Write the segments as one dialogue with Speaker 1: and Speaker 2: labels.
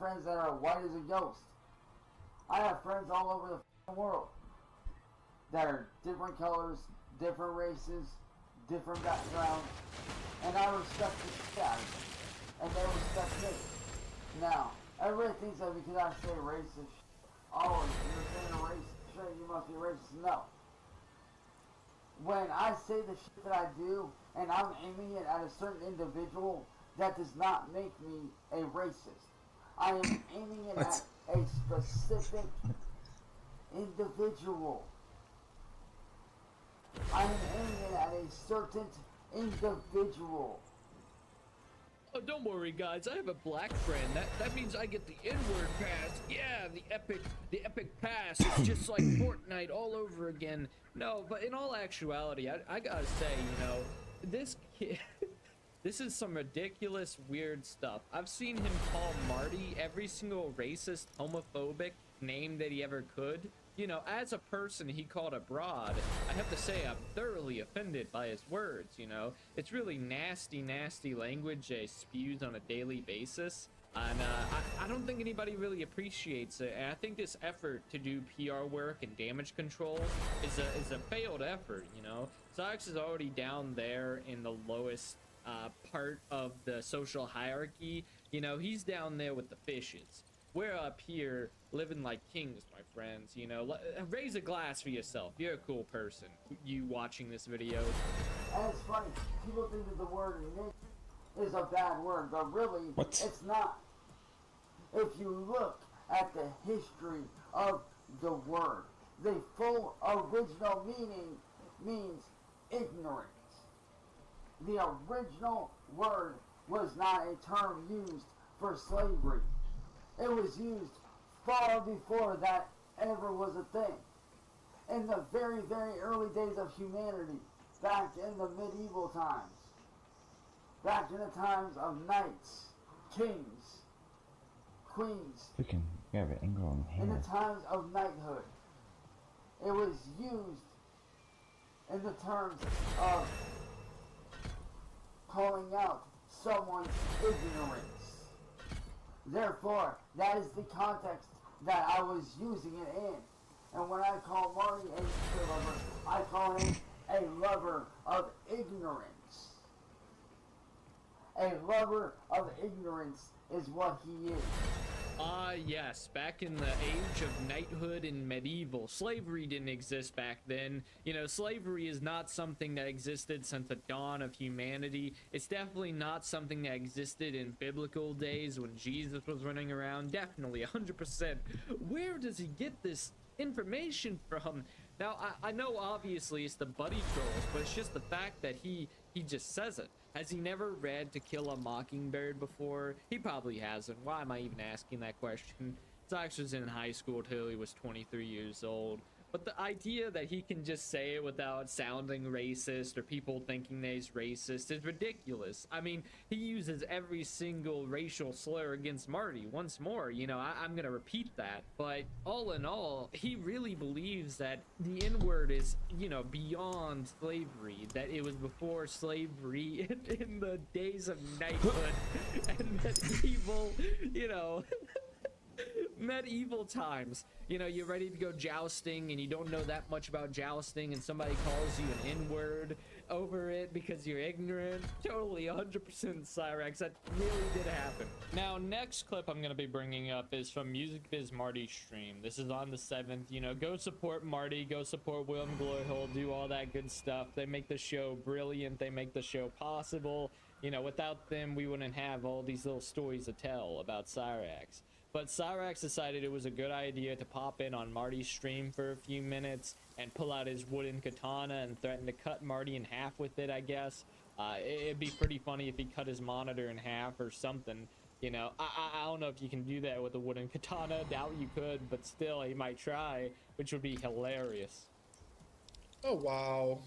Speaker 1: friends that are white as a ghost. I have friends all over the world that are different colors, different races, different backgrounds, and I respect the shit out of them, and they respect me. Now, everybody thinks that because I say racist, oh, you're saying a racist shit, you must be racist. No. When I say the shit that I do, and I'm aiming it at a certain individual, that does not make me a racist. I am aiming it at a specific individual. I am aiming it at a certain individual.
Speaker 2: Oh, don't worry, guys. I have a black friend. That means I get the N-word pass. Yeah, the epic pass. It's just like Fortnite all over again. No, but in all actuality, I gotta say, you know, this kid, this is some ridiculous, weird stuff. I've seen him call Marty every single racist, homophobic name that he ever could. You know, as a person he called a broad, I have to say I'm thoroughly offended by his words, you know. It's really nasty, nasty language he spews on a daily basis. And I don't think anybody really appreciates it. And I think this effort to do PR work and damage control is a failed effort, you know. Sox is already down there in the lowest part of the social hierarchy. You know, he's down there with the fishes. We're up here living like kings, my friends. You know, raise a glass for yourself. You're a cool person. You watching this video.
Speaker 1: And it's funny, people think that the word nigger is a bad word, but really, it's not. If you look at the history of the word, the full original meaning means ignorance. The original word was not a term used for slavery. It was used far before that ever was a thing. In the very, very early days of humanity, back in the medieval times, back in the times of knights, kings, queens,
Speaker 3: Freaking, you have an angle on
Speaker 1: in
Speaker 3: here.
Speaker 1: the times of knighthood, it was used in the terms of calling out someone's ignorance. Therefore, that is the context that I was using it in. And when I call Marty a shit lover, I call him a lover of ignorance. A lover of ignorance is what he is.
Speaker 2: Yes, back in the age of knighthood and medieval, slavery didn't exist back then. You know, slavery is not something that existed since the dawn of humanity. It's definitely not something that existed in biblical days when Jesus was running around. Definitely, 100%. Where does he get this information from? Now, I know obviously it's the buddy trolls, but it's just the fact that he just says it. Has he never read To Kill a Mockingbird before? He probably hasn't. Why am I even asking that question? Sox was in high school till he was 23 years old. But the idea that he can just say it without sounding racist or people thinking that he's racist is ridiculous. I mean, he uses every single racial slur against Marty. Once more, you know, I'm gonna repeat that. But all in all, he really believes that the N-word is, you know, beyond slavery. That it was before slavery in the days of knighthood and medieval, you know... medieval times. You know, you're ready to go jousting and you don't know that much about jousting and somebody calls you an N-word over it because you're ignorant. Totally 100% Cyrex. That really did happen. Now, next clip I'm going to be bringing up is from Music Biz Marty's stream. This is on the 7th. You know, go support Marty, go support William Gloryhole, do all that good stuff. They make the show brilliant. They make the show possible. You know, without them, we wouldn't have all these little stories to tell about Cyrax. But Cyrax decided it was a good idea to pop in on Marty's stream for a few minutes and pull out his wooden katana and threaten to cut Marty in half with it, I guess. It'd be pretty funny if he cut his monitor in half or something. You know, I don't know if you can do that with a wooden katana. Doubt you could, but still, he might try, which would be hilarious.
Speaker 4: Oh, wow.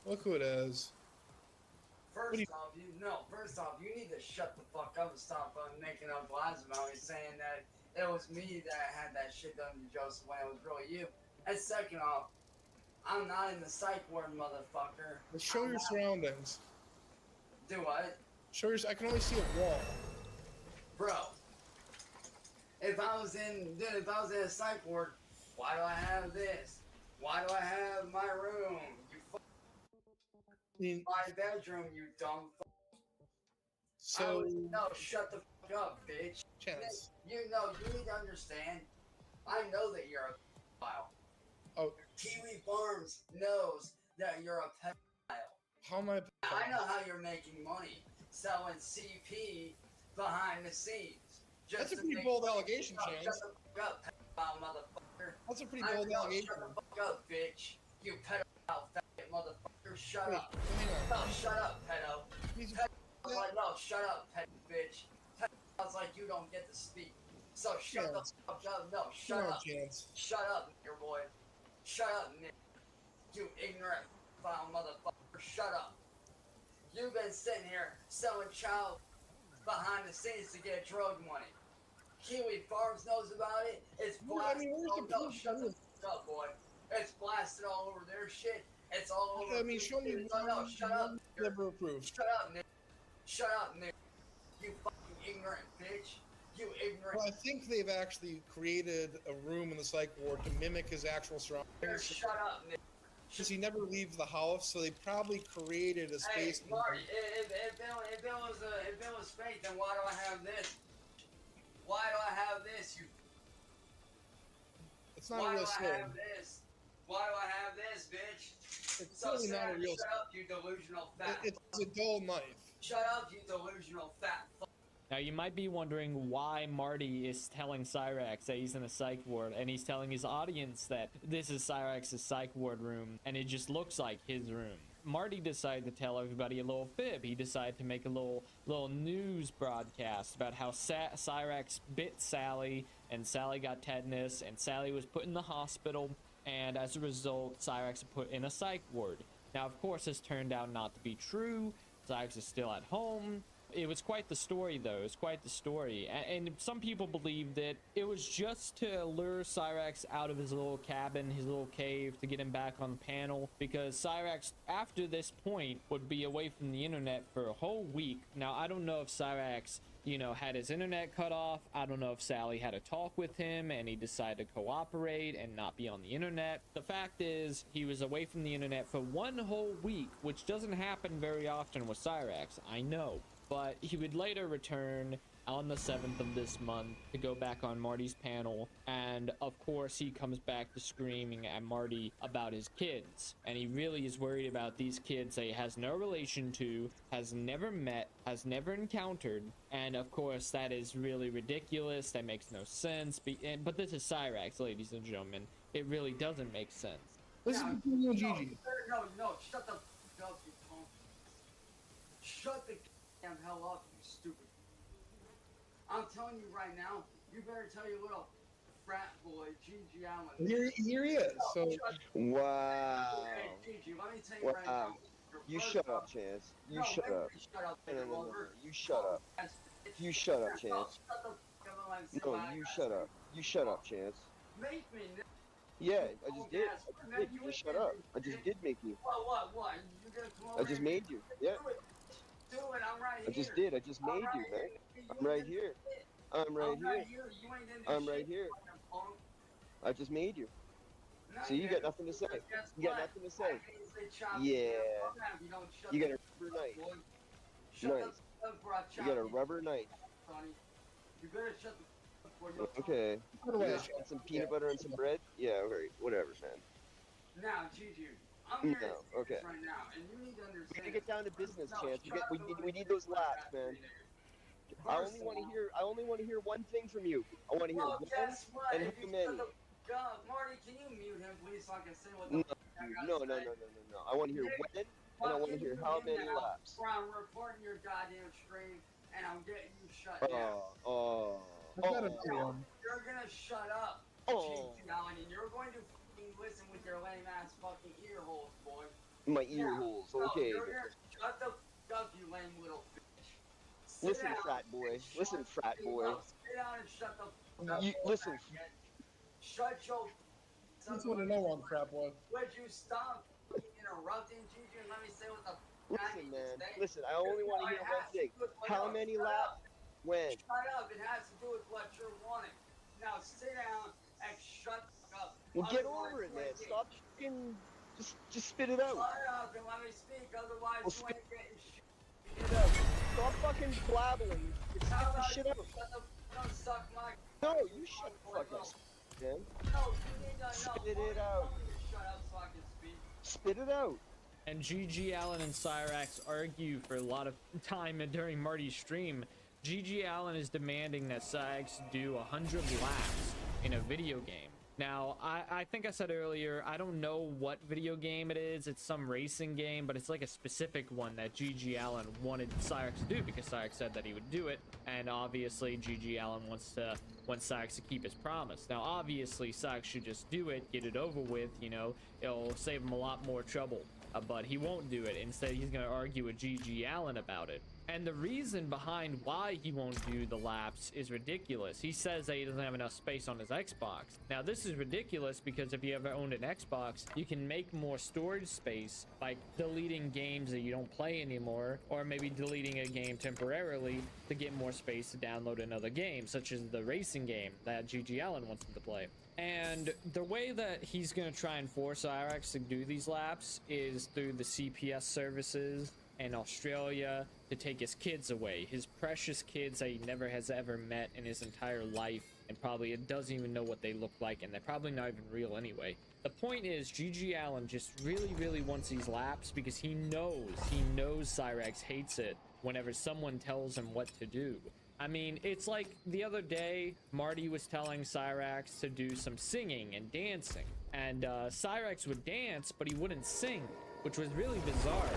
Speaker 4: Look who it is.
Speaker 1: First off, you need to shut the fuck up and stop making up lies about me, saying that it was me that had that shit done to Joseph when it was really you. And second off, I'm not in the psych ward, motherfucker.
Speaker 4: Well, show your surroundings.
Speaker 1: Do what?
Speaker 4: Show your. I can only see a wall.
Speaker 1: Bro, if I was in a psych ward, why do I have this? Why do I have my room? My bedroom, you dumb.
Speaker 4: So
Speaker 1: No, shut the fuck up, bitch.
Speaker 4: Chance.
Speaker 1: You need to understand. I know that you're a pedophile.
Speaker 4: Oh,
Speaker 1: Kiwi Farms knows that you're a pedophile.
Speaker 4: how am I?
Speaker 1: I know how you're making money selling CP behind the scenes.
Speaker 4: That's a pretty bold allegation, Chance.
Speaker 1: Shut the fuck up, pedophile motherfucker.
Speaker 4: That's a pretty bold allegation.
Speaker 1: Shut the fuck up, bitch. You pedophile faggot motherfucker. Shut
Speaker 4: Wait,
Speaker 1: up.
Speaker 4: hang on.
Speaker 1: No, shut up, pedo. No, shut up, pedo bitch. Pedophiles like you don't get to speak. So shut the fuck up. No, shut up.
Speaker 4: Chance.
Speaker 1: Shut up, nigger boy. Shut up, Nick. You ignorant foul motherfucker. Shut up. You've been sitting here selling child behind the scenes to get drug money. Kiwi Farms knows about it. It's blasted. Shut the fuck up, boy. It's blasted all over their shit. It's all over.
Speaker 4: I mean, show me.
Speaker 1: No, shut up.
Speaker 4: Never approved.
Speaker 1: Shut up, Nick. Shut up, Nick. You fucking ignorant bitch. You ignorant.
Speaker 4: Well, I think they've actually created a room in the psych ward to mimic his actual surroundings.
Speaker 1: Shut up, Nick.
Speaker 4: Because he never leaves the house, so they probably created a space.
Speaker 1: Hey, Marty, if it was fake, then why do I have this? Why do I have this?
Speaker 4: It's not a real story.
Speaker 1: Why do I have this? Why do I have this, bitch?
Speaker 4: It's really not a real story.
Speaker 1: Shut up, you delusional fat.
Speaker 4: It's a dull knife.
Speaker 1: Shut up, you delusional fat.
Speaker 2: Now, you might be wondering why Marty is telling Cyrax that he's in a psych ward, and he's telling his audience that this is Cyrax's psych ward room, and it just looks like his room. Marty decided to tell everybody a little fib. He decided to make a little news broadcast about how Cyrax bit Sally, and Sally got tetanus, and Sally was put in the hospital, and as a result, Cyrax was put in a psych ward. Now, of course, this turned out not to be true. Cyrax is still at home. It was quite the story, though. It was quite the story. And some people believe that it was just to lure Cyrax out of his little cabin, his little cave, to get him back on the panel. Because Cyrax, after this point, would be away from the internet for a whole week. Now, I don't know if Cyrax, had his internet cut off. I don't know if Sally had a talk with him and he decided to cooperate and not be on the internet. The fact is, he was away from the internet for one whole week, which doesn't happen very often with Cyrax, I know. But he would later return on the 7th of this month to go back on Marty's panel, and of course he comes back to screaming at Marty about his kids, and he really is worried about these kids that he has no relation to, has never met, has never encountered, and of course that is really ridiculous. That makes no sense. But this is Cyrax, ladies and gentlemen. It really doesn't make sense.
Speaker 4: Listen to you, Gigi.
Speaker 1: No, shut the fuck up, you punk. Shut the damn hell up, you stupid. I'm telling you right now, you better tell your little frat boy, Gigi Allen.
Speaker 4: Here he is. So.
Speaker 3: Wow.
Speaker 1: Hey, Gigi, let me tell you right now.
Speaker 3: You shut up, Chance. You shut up. No. You shut up. You shut up, Chance. No, you shut up. You shut up, Chance.
Speaker 1: Make me.
Speaker 3: Yeah, I just did. You just shut up. I just did make you.
Speaker 1: What? You gonna come over
Speaker 3: I just made you. Yeah.
Speaker 1: Do it, I'm right here.
Speaker 3: I just did. I just made you, man. I'm right here. I'm right here. I'm right here. I just made you. So you got nothing to say. You got nothing to say. Yeah. You got a rubber knife. Nice. You got a rubber knife.
Speaker 1: You better shut the fuck up.
Speaker 3: Okay. And some peanut butter and some bread? Yeah, okay. Whatever, man.
Speaker 1: Now, Gigi, I'm here
Speaker 3: okay.
Speaker 1: right now, and you need to understand.
Speaker 3: We need to get down to business, Chance. We need those laps, man. I only want to hear one thing from you. I want to hear one and how many.
Speaker 1: Marty, can you mute him, please, so I can say what
Speaker 3: No. I want to hear when, and I want to hear how many laps.
Speaker 1: I'm recording your goddamn stream, and I'm getting you shut down. You're gonna shut up, Gigi Allen, and you're going to fucking listen with your lame ass fucking ear holes, boy.
Speaker 3: My ear holes, okay.
Speaker 1: You're gonna shut the fuck up, you lame little bitch.
Speaker 3: Listen, frat boy. Listen, frat boy.
Speaker 1: Sit down and shut the fuck up.
Speaker 3: Listen.
Speaker 1: Shut your.
Speaker 4: That's what I know on crap boy.
Speaker 1: Would you stop interrupting, Gigi, and let me say what the
Speaker 3: Listen, man. Listen, I only want to hear one thing. How many laps? When?
Speaker 1: Shut up. It has to do with what you're wanting. Now sit down and shut up.
Speaker 3: Well, get over it, man. Stop fucking. Just spit it out.
Speaker 1: Shut up and let me speak, otherwise
Speaker 3: Well,
Speaker 1: you ain't getting shit.
Speaker 3: Spit it out. Stop fucking blabbling. Spit
Speaker 1: How
Speaker 3: the
Speaker 1: about
Speaker 3: shit
Speaker 1: you
Speaker 3: out.
Speaker 1: shut the fuck up, suck my.
Speaker 3: No, you shut the fuck up, man.
Speaker 1: No, you need to know.
Speaker 3: Spit it out.
Speaker 1: Tell me to shut up so I can speak.
Speaker 3: Spit it out.
Speaker 2: And GG Allen and Cyrax argue for a lot of time during Marty's stream. GG Allen is demanding that Cyrax do 100 laps in a video game. Now, I think I said earlier, I don't know what video game it is. It's some racing game, but it's like a specific one that GG Allen wanted Cyrax to do because Cyrax said that he would do it. And obviously, GG Allen wants Cyrax to keep his promise. Now, obviously, Cyrax should just do it, get it over with, you know, it'll save him a lot more trouble. But he won't do it. Instead, he's going to argue with GG Allen about it. And the reason behind why he won't do the laps is ridiculous. He says that he doesn't have enough space on his Xbox. Now, this is ridiculous because if you ever owned an Xbox, you can make more storage space by deleting games that you don't play anymore, or maybe deleting a game temporarily to get more space to download another game, such as the racing game that GG Allen wants him to play. And the way that he's going to try and force Cyrax to do these laps is through the CPS services in Australia to take his kids away, his precious kids that he never has ever met in his entire life, and probably doesn't even know what they look like, and they're probably not even real anyway. The point is, GG Allen just really wants these laps because he knows Cyrax hates it whenever someone tells him what to do. I mean, it's like the other day, Marty was telling Cyrax to do some singing and dancing, and Cyrax would dance, but he wouldn't sing, which was really bizarre.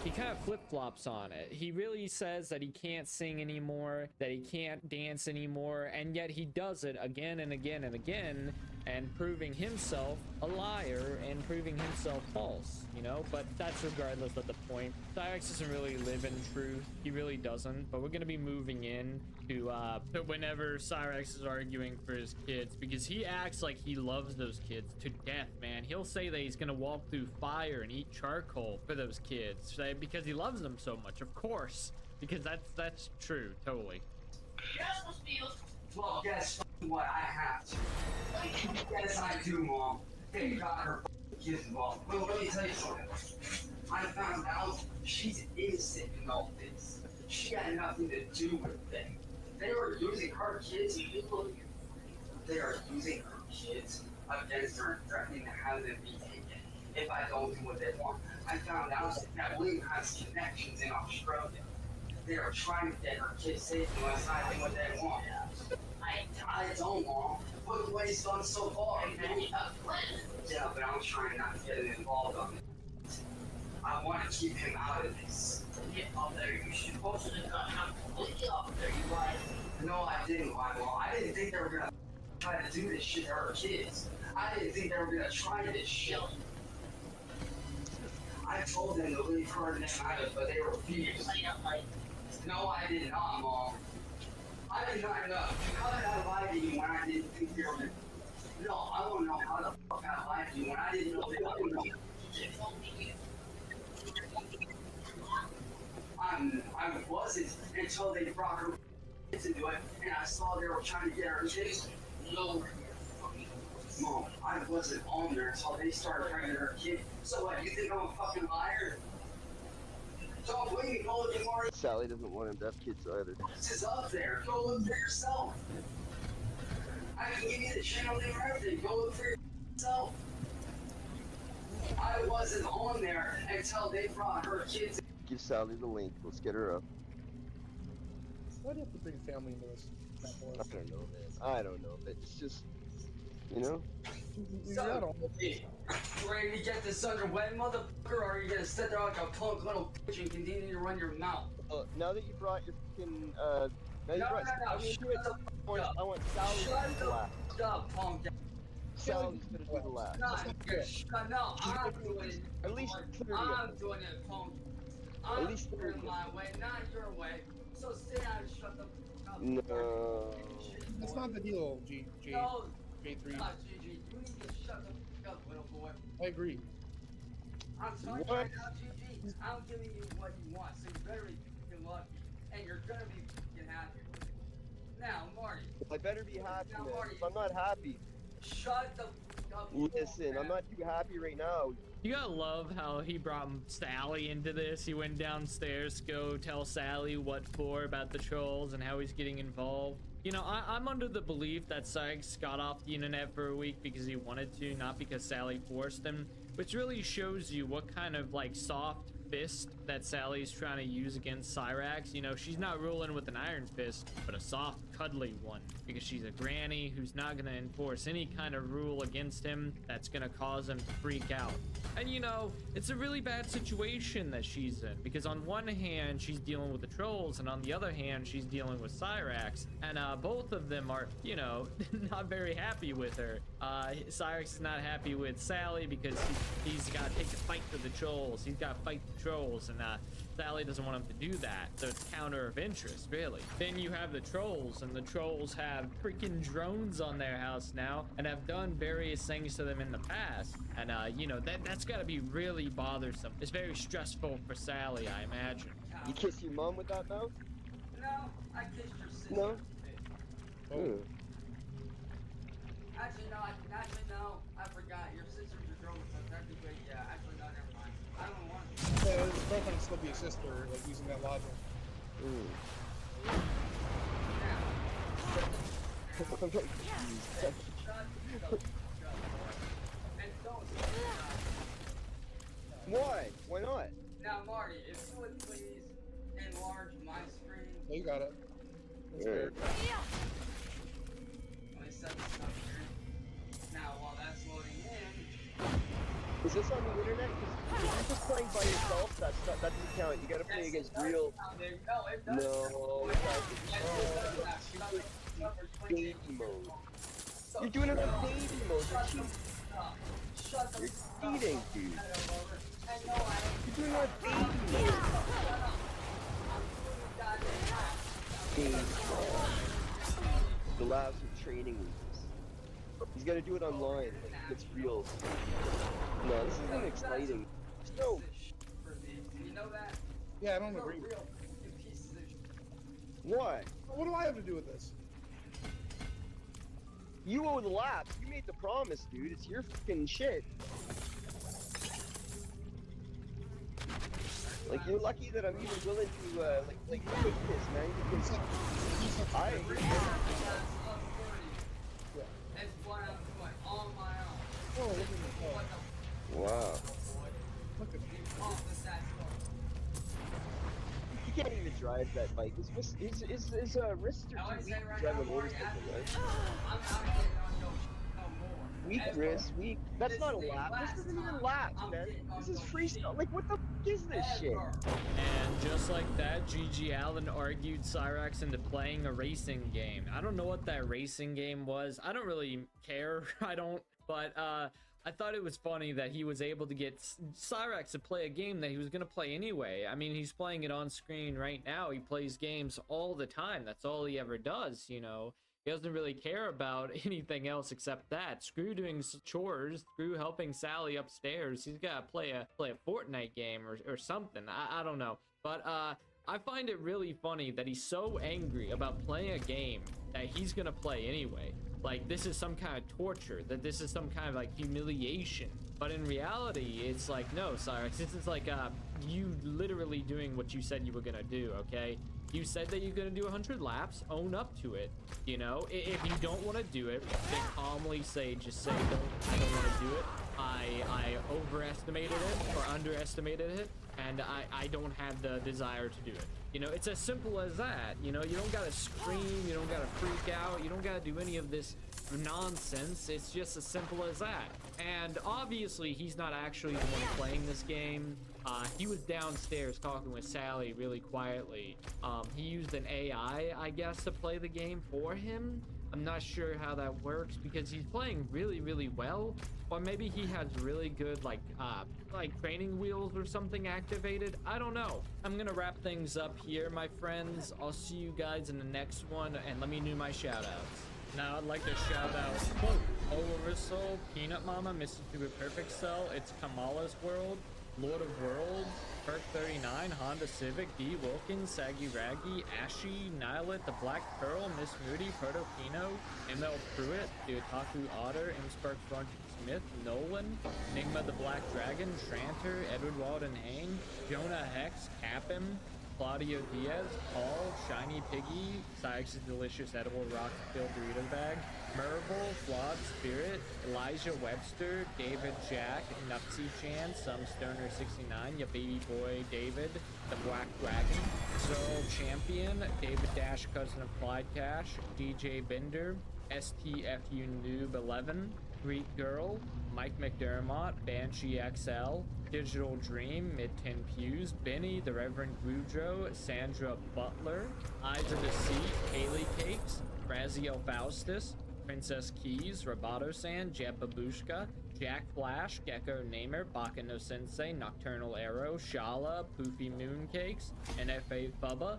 Speaker 2: He kind of flip-flops on it. He really says that he can't sing anymore, that he can't dance anymore, and yet he does it again and again and again, and proving himself a liar and proving himself false, you know? But that's regardless of the point. Cyrax doesn't really live in truth. He really doesn't. But we're going to be moving in to whenever Cyrax is arguing for his kids, because he acts like he loves those kids to death, man. He'll say that he's going to walk through fire and eat charcoal for those kids because he loves them so much, of course, because that's true, totally.
Speaker 1: Well, guess what? I have to. Yes, I do, Mom. They got her kids involved. Well, let me tell you something. I found out she's innocent in all this. She had nothing to do with it. They were using her kids. They are using her kids against her and threatening to have them be taken if I don't do what they want. I found out that William has connections in Australia. They are trying to get her kids safe unless I do what they want. I don't, Mom. Look what he's done so far. Yeah, but I'm trying not to get him involved on it. I want to keep him out of this. Get up there. You should supposed to have completely up there. You right? No, I didn't, Mom. I didn't think they were gonna try to do this shit to her kids. I didn't think they were gonna try this shit. I told them to leave her and them out of it, but they refused. No, I did not, Mom. I did not know. How did I lie to you when I didn't think they were gonna... No, I don't know how the fuck I lied to you when I didn't know they were gonna... I wasn't until they brought her kids into it, and I saw they were trying to get her kids. No. Mom, I wasn't on there until they started trying to get her kid. So what, you think I'm a fucking liar? Don't believe me, go look at Mario.
Speaker 3: Sally doesn't want him to have kids either.
Speaker 1: This is up there. Go look for yourself. I can give you the channel name and everything. Go look for yourself. I wasn't on there until they brought her kids.
Speaker 3: Give Sally the link. Let's get her up.
Speaker 4: Why do you have to bring family into this?
Speaker 3: I don't know, man. I don't know, but it's just, you know.
Speaker 1: So, you ready to get this underway, motherfucker, or are you gonna sit there like a punk little bitch and continue to run your mouth?
Speaker 3: Now that you brought your fucking, no. I want Sally to do the last.
Speaker 1: Shut up, punk.
Speaker 3: Sally's gonna do the last.
Speaker 1: No, I'm doing it.
Speaker 3: At least 30
Speaker 1: I'm doing it, punk. I'm
Speaker 3: At least 30
Speaker 1: doing my way, not your way. So sit down and shut the fuck up.
Speaker 3: No.
Speaker 4: That's not the deal,
Speaker 1: No,
Speaker 4: J3.
Speaker 1: not GG. You need to shut the fuck up, little boy.
Speaker 4: I agree.
Speaker 1: I'm telling you right now, GG, I'm giving you what you want, so you better be fucking lucky, and you're gonna be fucking happy with it. Now, Marty,
Speaker 3: I I better be happy, man. If I'm not happy,
Speaker 1: Shut the fuck up.
Speaker 3: listen, I'm not too happy right now.
Speaker 2: You gotta love how he brought Sally into this. He went downstairs to go tell Sally what for about the trolls and how he's getting involved. You know, I'm under the belief that Sykes got off the internet for a week because he wanted to, not because Sally forced him, which really shows you what kind of like soft fist that Sally's trying to use against Cyrax. You know, she's not ruling with an iron fist, but a soft, cuddly one, because she's a granny who's not going to enforce any kind of rule against him that's going to cause him to freak out. And you know, it's a really bad situation that she's in, because on one hand she's dealing with the trolls, and on the other hand she's dealing with Cyrax, and both of them are, you know, not very happy with her. Cyrax is not happy with Sally because he's got to take the fight to the trolls. He's got to fight the trolls, and Sally doesn't want him to do that, so it's counter of interest, really. Then you have the trolls, and the trolls have freaking drones on their house now and have done various things to them in the past, and you know, that's got to be really bothersome. It's very stressful for Sally, I imagine.
Speaker 3: You kiss your mom with that mouth?
Speaker 1: No, I kissed your sister.
Speaker 3: No? Oh.
Speaker 1: Actually, no, I forgot. Your sister's a girl, so technically, yeah, actually, no, never mind. I don't want to.
Speaker 4: Yeah, his girlfriend can still be a sister, like using that logic.
Speaker 3: I'm very confused. Why? Why not?
Speaker 1: Now, Marty, if you would please enlarge my screen.
Speaker 4: Oh, you got it. That's
Speaker 3: Yeah.
Speaker 4: fair.
Speaker 1: Let me set this up here. Now, while that's loading in.
Speaker 3: Is this on the internet? 'Cause if you're just playing by yourself, that doesn't count. You gotta play against real.
Speaker 1: No, it does.
Speaker 3: No, it doesn't. Baby mode. You're doing it on baby mode. You're cheating.
Speaker 1: Shut the
Speaker 3: You're
Speaker 1: fuck up.
Speaker 3: cheating, dude.
Speaker 1: I know I am.
Speaker 3: You're doing it on baby mode. Baby mode. Allows for training weeks. He's gotta do it online. Like, it's real. No, this isn't exciting. No.
Speaker 1: You know that?
Speaker 4: Yeah, I don't
Speaker 1: You're
Speaker 4: agree.
Speaker 1: real, you pieces of shit.
Speaker 3: Why?
Speaker 4: What do I have to do with this?
Speaker 3: You owe the laps. You made the promise, dude. It's your fucking shit. Like, you're lucky that I'm even willing to, like, quit this, man. Because I agree.
Speaker 1: That's what I'm doing on my own.
Speaker 4: Oh, look at me.
Speaker 1: What the
Speaker 3: Wow.
Speaker 4: Look at me.
Speaker 1: fuck is that for?
Speaker 3: You can't even drive that bike. His wrists are too weak to drive a motorcycle, right?
Speaker 1: I'm not getting on your shit no more.
Speaker 3: Weak wrists, weak. That's not a lap. This isn't even laps, man. This is freestyle. Like, what the f is this shit?
Speaker 2: And just like that, GG Allen argued Cyrax into playing a racing game. I don't know what that racing game was. I don't really care. But I thought it was funny that he was able to get Cyrax to play a game that he was going to play anyway. I mean, he's playing it on screen right now. He plays games all the time. That's all he ever does, you know. He doesn't really care about anything else except that. Screw doing chores, screw helping Sally upstairs. He's got to play a Fortnite game or something. I don't know. But I find it really funny that he's so angry about playing a game that he's going to play anyway. Like, this is some kind of torture, that this is some kind of like humiliation. But in reality, it's like, no, Cyrax, this is like you literally doing what you said you were gonna do, okay? You said that you're gonna do 100 laps, own up to it. You know, if you don't want to do it, then calmly say, just say, I don't want to do it. I overestimated it or underestimated it, and I don't have the desire to do it. You know, it's as simple as that. You know, you don't gotta scream, you don't gotta freak out, you don't gotta do any of this nonsense. It's just as simple as that. And obviously he's not actually the one playing this game. He was downstairs talking with Sally really quietly. He used an AI, I guess, to play the game for him. I'm not sure how that works because he's playing really, really well. Or maybe he has really good like training wheels or something activated. I don't know. I'm gonna wrap things up here, my friends. I'll see you guys in the next one, and let me do my shout outs. Now I'd like to shout out quote Oversoul, Peanut Mama, Mr. Super Perfect Cell, It's Kamala's World, Lord of Worlds, Perk 39, Honda Civic, D. Wilkins, Saggy Raggy, Ashy, Nilet, The Black Pearl, Miss Moody, Protopino, ML Pruitt, The Otaku Otter, M. Spark Smith, Nolan, Enigma the Black Dragon, Tranter, Edward Walden Hain, Jonah Hex, Capim, Claudio Diaz, Paul, Shiny Piggy, Sykes' Delicious Edible Rock Filled Dorito Bag, Merville, Flawed Spirit, Elijah Webster, David Jack, Nuxie Chan, Some Stoner 69, Ya Baby Boy David, The Black Dragon, Zerl Champion, David Dash, Cousin of Clyde Cash, DJ Bender, STFU Noob 11, Greek Girl, Mike McDermott, Banshee XL, Digital Dream, Mid-10 Pews, Benny, The Reverend Goudreau, Sandra Butler, Eyes of the Sea, Kaylee Cakes, Razio Faustus, Princess Keys, Roboto San, Jeb Babushka, Jack Flash, Gecko Namer, Bakano Sensei, Nocturnal Arrow, Shala, Poofy Mooncakes, NFA Fubba,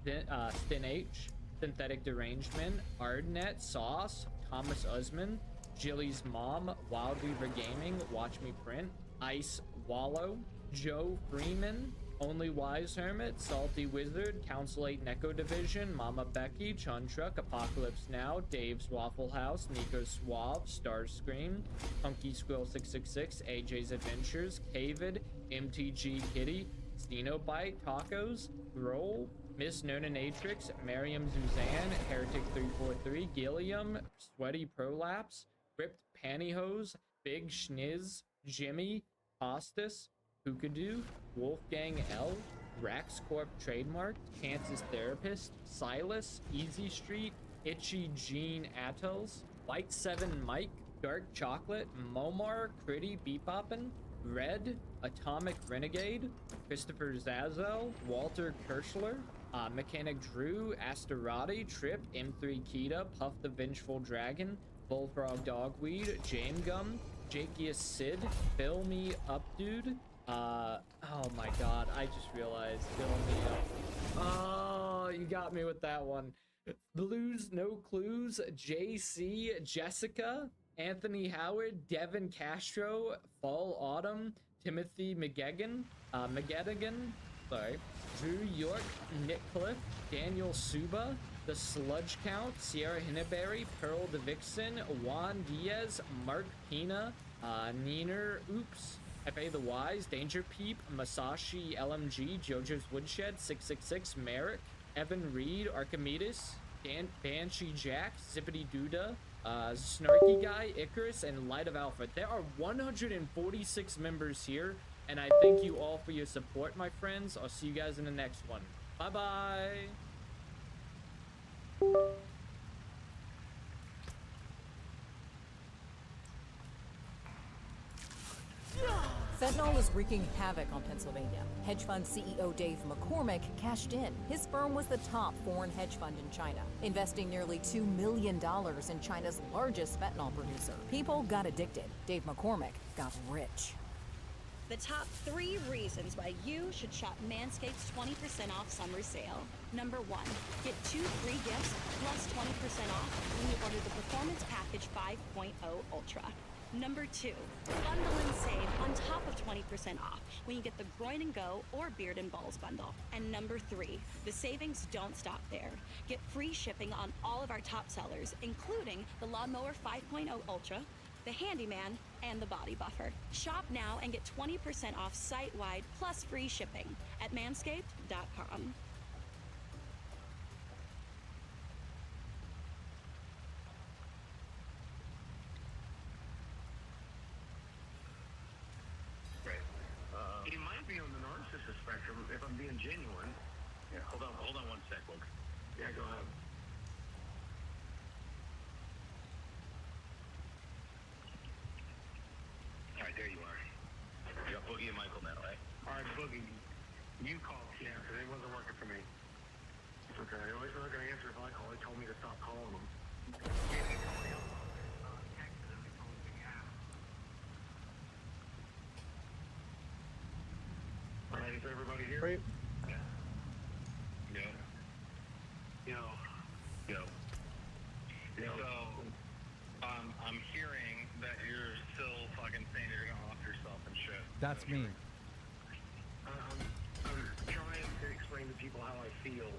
Speaker 2: Stin H, Synthetic Derangement, Ardnet, Sauce, Thomas Usman, Jilly's Mom, Wildweaver Gaming, Watch Me Print, Ice Wallow, Joe Freeman, Only Wise Hermit, Salty Wizard, Council 8 Neko Division, Mama Becky, Chun Truck, Apocalypse Now, Dave's Waffle House, Nico Suave, Starscream, Punky Squill 666, AJ's Adventures, Cavid, MTG Kitty, Stenobite, Tacos, Roll, Miss Nonatrix, Miriam Suzanne, Heretic 343, Gilliam, Sweaty Prolapse, Ripped Pantyhose, Big Schniz, Jimmy, Hostis, Hookadoo, Wolfgang L, Rax Corp Trademark, Chance's Therapist, Silas, Easy Street, Itchy Gene Attos, White 7 Mike, Dark Chocolate, Momar, Critty Beepoppin, Red, Atomic Renegade, Christopher Zazel, Walter Kirschler, Mechanic Drew, Asterati, Trip, M3 Kita, Puff the Vengeful Dragon, Bullfrog Dogweed, Jane Gum, Jakius Sid, Fill Me Up Dude, oh my god, I just realized, Fill Me Up. Oh, you got me with that one. Blues No Clues, JC, Jessica, Anthony Howard, Devin Castro, Fall Autumn, Timothy McGegan, sorry, Drew York, Nick Cliff, Daniel Suba, The Sludge Count, Sierra Hinneberry, Pearl the Vixen, Juan Diaz, Mark Pina, Neener, Oops, F.A. the Wise, Danger Peep, Masashi LMG, JoJo's Woodshed, 666, Merrick, Evan Reed, Archimedes, Banshee Jack, Zippity Duda, Snarky Guy, Icarus, and Light of Alpha. There are 146 members here, and I thank you all for your support, my friends. I'll see you guys in the next one. Bye-bye!
Speaker 5: Fentanyl is wreaking havoc on Pennsylvania. Hedge fund CEO Dave McCormick cashed in. His firm was the top foreign hedge fund in China, investing nearly $2 million in China's largest fentanyl producer. People got addicted. Dave McCormick got rich.
Speaker 6: The top 3 reasons why you should shop Manscaped's 20% off summer sale. Number 1, get 2 free gifts plus 20% off when you order the Performance Package 5.0 Ultra. Number 2, bundle and save on top of 20% off when you get the Groin and Go or Beard and Balls bundle. And number 3, the savings don't stop there. Get free shipping on all of our top sellers, including the Lawnmower 5.0 Ultra, the Handyman, and the Body Buffer. Shop now and get 20% off site-wide plus free shipping at manscaped.com.
Speaker 7: He might be on the narcissist spectrum if I'm being genuine. Yeah, hold on one sec, look. Yeah, go ahead. All right, there you are. You got Boogie and Michael now, right? All right, Boogie, you called. Yeah, because it wasn't working for me. It's okay. I always not going to answer if I call. He told me to stop calling them. Yeah, he told me texted him. He told me, yeah. All right, is everybody here?
Speaker 4: Right.
Speaker 7: Yeah. Yo. So, I'm hearing that you're still fucking saying you're gonna off yourself and shit.
Speaker 8: That's me.
Speaker 7: people how I feel.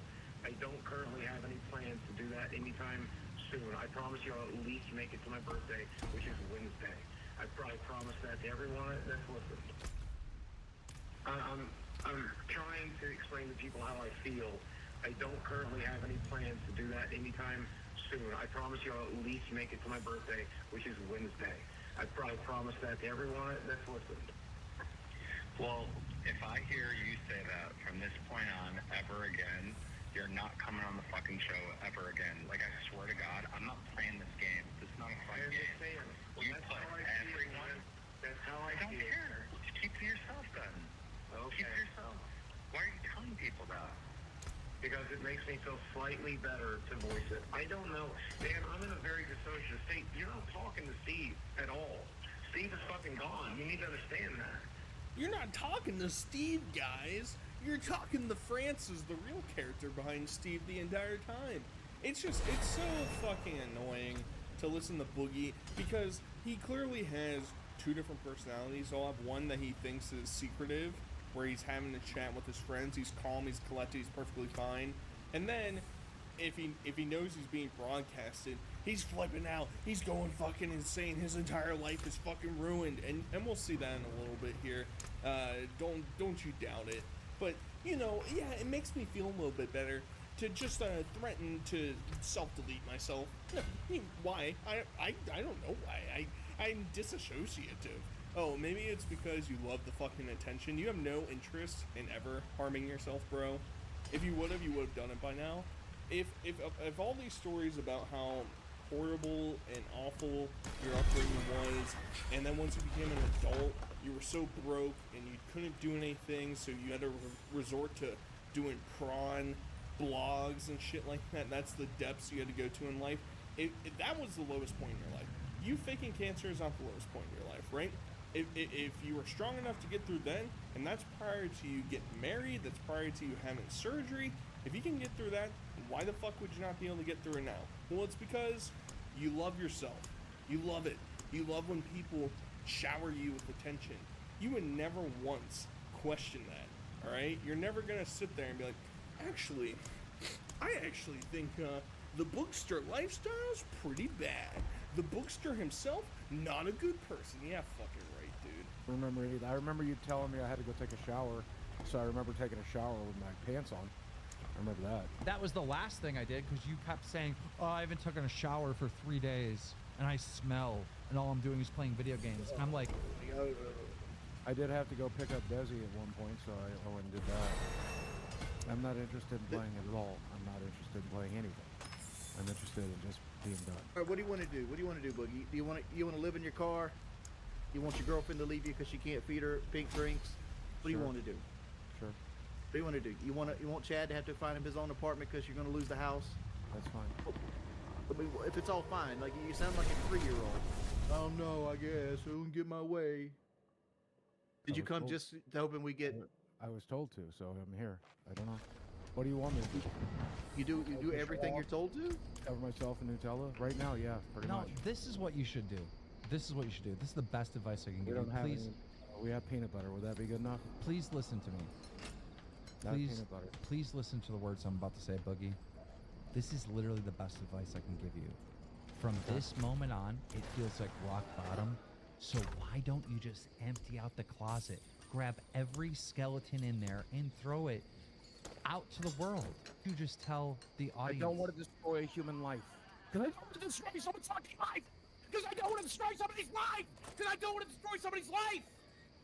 Speaker 7: I don't currently have any plans to do that anytime soon. I promise you I'll at least make it to my birthday, which is Wednesday. I promise that to everyone that's listening. I'm trying to explain to people how I feel. I don't currently have any plans to do that anytime soon. I promise you I'll at least make it to my birthday, which is Wednesday. I promise that to everyone that's listening.
Speaker 8: Well, if I hear you say that from this point on ever again, you're not coming on the fucking show ever again. Like, I swear to God, I'm not playing this game. This is not a fun game.
Speaker 7: Well,
Speaker 8: You
Speaker 7: that's
Speaker 8: put
Speaker 7: how I feel,
Speaker 8: everyone.
Speaker 7: That's how I
Speaker 8: don't
Speaker 7: feel.
Speaker 8: care. Just keep to yourself then.
Speaker 7: Okay.
Speaker 8: Keep to yourself. Why are you telling people that?
Speaker 7: Because it makes me feel slightly better to voice it. I don't know. Dan, I'm in a very dissociative state. You're not talking to Steve at all. Steve is fucking gone. You need to understand that.
Speaker 9: You're not talking to Steve, guys. You're talking to Francis, the real character behind Steve the entire time. It's so fucking annoying to listen to Boogie because he clearly has two different personalities. He'll have one that he thinks is secretive, where he's having a chat with his friends. He's calm, he's collected, he's perfectly fine. And then if he knows he's being broadcasted, he's flipping out. He's going fucking insane. His entire life is fucking ruined. And we'll see that in a little bit here. Don't you doubt it. But, you know, yeah, it makes me feel a little bit better to just threaten to self-delete myself. Why? I don't know why. I'm disassociative. Oh, maybe it's because you love the fucking attention. You have no interest in ever harming yourself, bro. If you would have done it by now. If all these stories about how horrible and awful your upbringing was, and then once you became an adult, you were so broke and you couldn't do anything, so you had to resort to doing prawn blogs and shit like that. That's the depths you had to go to in life. That was the lowest point in your life. You faking cancer is not the lowest point in your life, right? If you were strong enough to get through then, and that's prior to you getting married, that's prior to you having surgery, if you can get through that, why the fuck would you not be able to get through it now? Well, it's because you love yourself. You love it. You love when people shower you with attention. You would never once question that, alright? You're never gonna sit there and be like, actually, I actually think the bookster lifestyle's pretty bad. The bookster himself, not a good person. Yeah, fucking right, dude.
Speaker 10: I remember you telling me I had to go take a shower, so I remember taking a shower with my pants on. I remember that.
Speaker 11: That was the last thing I did because you kept saying, oh, I haven't taken a shower for 3 days and I smell and all I'm doing is playing video games. And I'm like,
Speaker 10: I did have to go pick up Desi at one point, so I went and did that. I'm not interested in playing it at all. I'm not interested in playing anything. I'm interested in just being done.
Speaker 12: All right, what do you want to do? What do you want to do, Boogie? Do you want to live in your car? You want your girlfriend to leave you because she can't feed her pink drinks? What do you want to do?
Speaker 10: Sure.
Speaker 12: What do you want to do? You want Chad to have to find him his own apartment because you're going to lose the house?
Speaker 10: That's fine.
Speaker 12: I mean, if it's all fine, like you sound like a 3-year-old. I don't know. I guess I don't get my way. Did you come just hoping we get?
Speaker 10: I was told to, so I'm here. I don't know. What do you want me to do?
Speaker 12: You do everything you're told to?
Speaker 10: Cover myself in Nutella? Right now, yeah, pretty much.
Speaker 11: no, this is what you should do. This is what you should do. This is the best advice I can give you. Please.
Speaker 10: We have peanut butter. Would that be good enough?
Speaker 11: Please listen to me. Please listen to the words I'm about to say, Boogie. This is literally the best advice I can give you. From this moment on, it feels like rock bottom. So why don't you just empty out the closet, grab every skeleton in there, and throw it out to the world? You just tell the audience.
Speaker 10: I don't want to destroy a human life. Because I don't want to destroy someone's fucking life. Because I don't want to destroy somebody's life. Because I don't want to destroy somebody's life.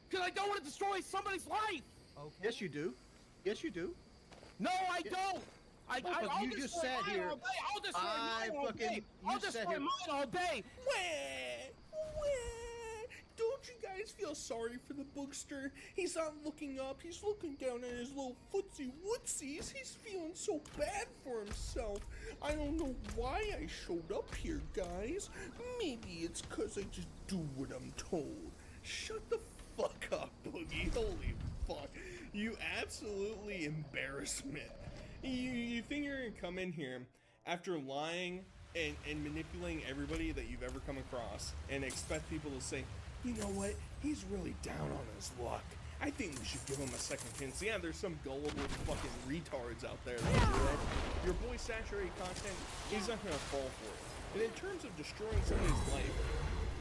Speaker 10: Because I don't want to destroy somebody's life.
Speaker 12: Okay. Yes, you do. Yes, you do.
Speaker 10: No, I don't. I'll
Speaker 12: you just sat here.
Speaker 10: I'll destroy mine all day. I'll destroy mine all day.
Speaker 9: Don't you guys feel sorry for the bookster? He's not looking up, he's looking down at his little footsie wootsies. He's feeling so bad for himself. I don't know why I showed up here, guys. Maybe it's cause I just do what I'm told. Shut the fuck up, Boogie. Holy fuck. You absolutely embarrassment. You think you're gonna come in here after lying and manipulating everybody that you've ever come across and expect people to say, you know what, he's really down on his luck. I think we should give him a second chance. Yeah, there's some gullible fucking retards out there that do that. Your boy saturated content is not gonna fall for it. And in terms of destroying somebody's life,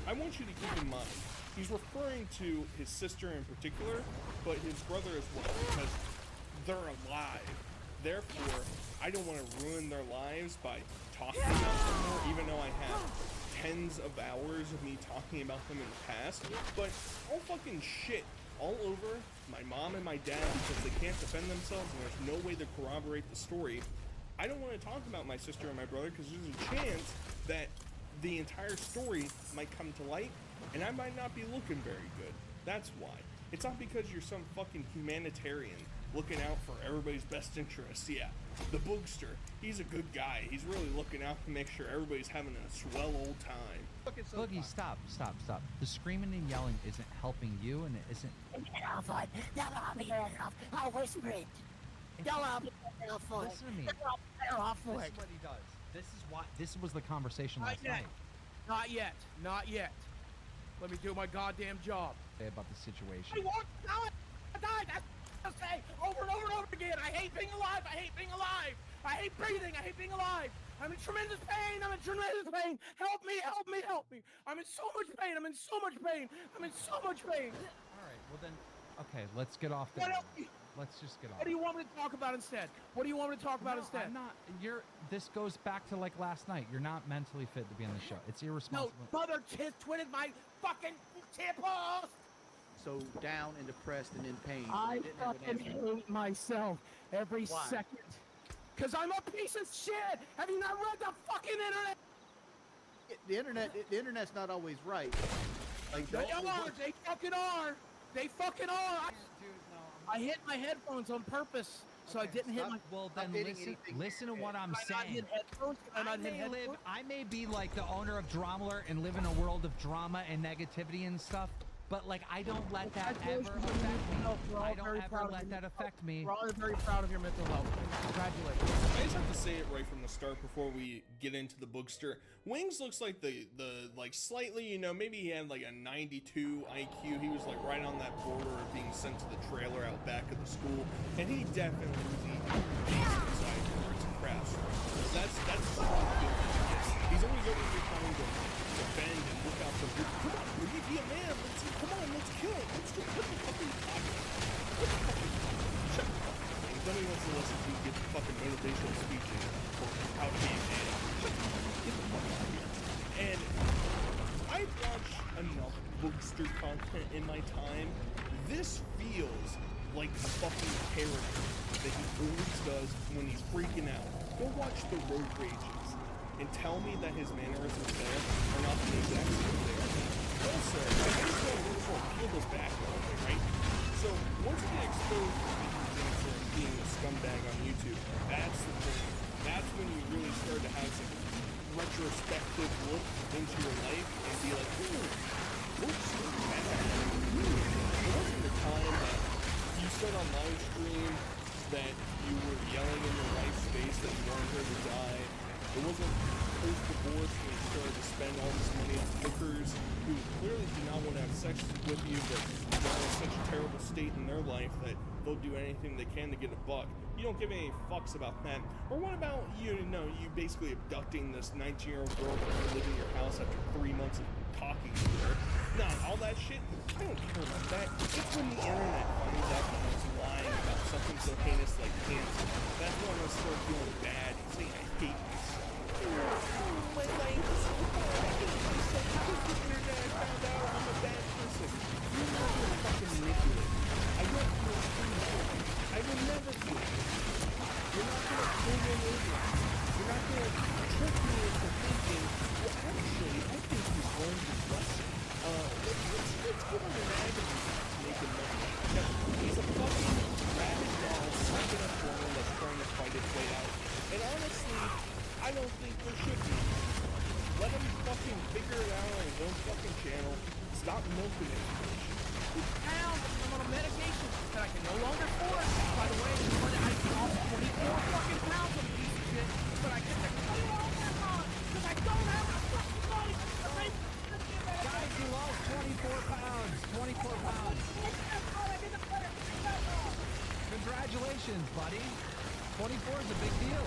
Speaker 9: I want you to keep in mind, he's referring to his sister in particular, but his brother as well, because they're alive. Therefore, I don't want to ruin their lives by talking about them more, even though I have tens of hours of me talking about them in the past. But all fucking shit all over my mom and my dad because they can't defend themselves and there's no way to corroborate the story. I don't want to talk about my sister and my brother because there's a chance that the entire story might come to light and I might not be looking very good. That's why. It's not because you're some fucking humanitarian looking out for everybody's best interests. Yeah, the Boogster, he's a good guy. He's really looking out to make sure everybody's having a swell old time.
Speaker 11: Boogie, stop. The screaming and yelling isn't helping you, and it isn't.
Speaker 13: I'll whisper it.
Speaker 11: Listen to me. This is what he does. This was the conversation last night.
Speaker 13: Not yet. Let me do my goddamn job.
Speaker 11: Say about the situation.
Speaker 13: I won't tell it. I say over and over and over again. I hate being alive. I hate breathing. I hate being alive. I'm in tremendous pain. Help me. I'm in so much pain.
Speaker 11: All right, well then, okay, let's get off that. Let's just get off.
Speaker 13: What do you want me to talk about instead?
Speaker 11: I'm not. This goes back to like last night. You're not mentally fit to be on the show. It's irresponsible.
Speaker 13: No, mother twitted my fucking temples.
Speaker 12: So down and depressed and in pain.
Speaker 13: I fucking hate myself every second. Because I'm a piece of shit! Have you not read the fucking internet?
Speaker 12: The internet's not always right. Like,
Speaker 13: they fucking are! I hit my headphones on purpose, so I didn't hit my...
Speaker 11: Well, then listen to what I'm saying. I may be like the owner of Drama and live in a world of drama and negativity and stuff, but like I don't let that ever affect me.
Speaker 13: We're all very proud of your mental health. Congratulations.
Speaker 9: I just have to say it right from the start before we get into the Boogster. Wings looks like the like slightly, you know, maybe he had like a 92 IQ. He was like right on that border of being sent to the trailer out back of the school, and he definitely was the side for arts and crafts. That's he's always over here trying to defend and look out for people. Come on, will you be a man? Let's kill it. Let's just put the fucking pocket. Shut the fuck up. Nobody wants to listen to you give fucking motivational speeches or how to be a man. Shut the fuck up. Get the fuck out of here. And I've watched enough Boogster content in my time. This feels like the fucking character that he always does when he's freaking out. Go watch the Road Rages and tell me that his mannerisms there are not the exact same there. Also, I just want to peel this back a little bit, right? So, once you get exposed to being a scumbag on YouTube, that's the thing. That's when you really start to have some retrospective look into your life and be like, oops, bad. It wasn't the time that you said on live stream that you were yelling in your wife's face that you wanted her to die. It wasn't post-divorce when you started to spend all this money on hookers who clearly do not want to have sex with you, but are in such a terrible state in their life that they'll do anything they can to get a buck. You don't give any fucks about that. Or what about, you basically abducting this 19-year-old girl that lived in your house after 3 months of talking to her? Nah, all that shit, I don't care about that. It's when the internet finds out that I was lying about something so heinous like cancer. That's when I start feeling bad and saying I hate myself. My life is so bad. I hate myself because the internet found out I'm a bad person. You're not gonna fucking manipulate me. I don't feel free. I will never feel free. You're not gonna pull me over. You're not gonna trick me into thinking, well, actually, I think he's learned his lesson. Let's give him an avenue to make him money. He's a fucking rabid dog sucking up water that's trying to fight its way out. And honestly, I don't think there should be. Let him fucking figure it out on his own fucking channel. Stop milking it.
Speaker 13: Pounds. I'm on a medication that I can no longer afford. By the way, I lost 24 fucking pounds of piece of shit, but I get to cut it all back on because I don't have a fucking money.
Speaker 11: Guys, you lost 24 pounds. 24 pounds. buddy. 24 is a big deal.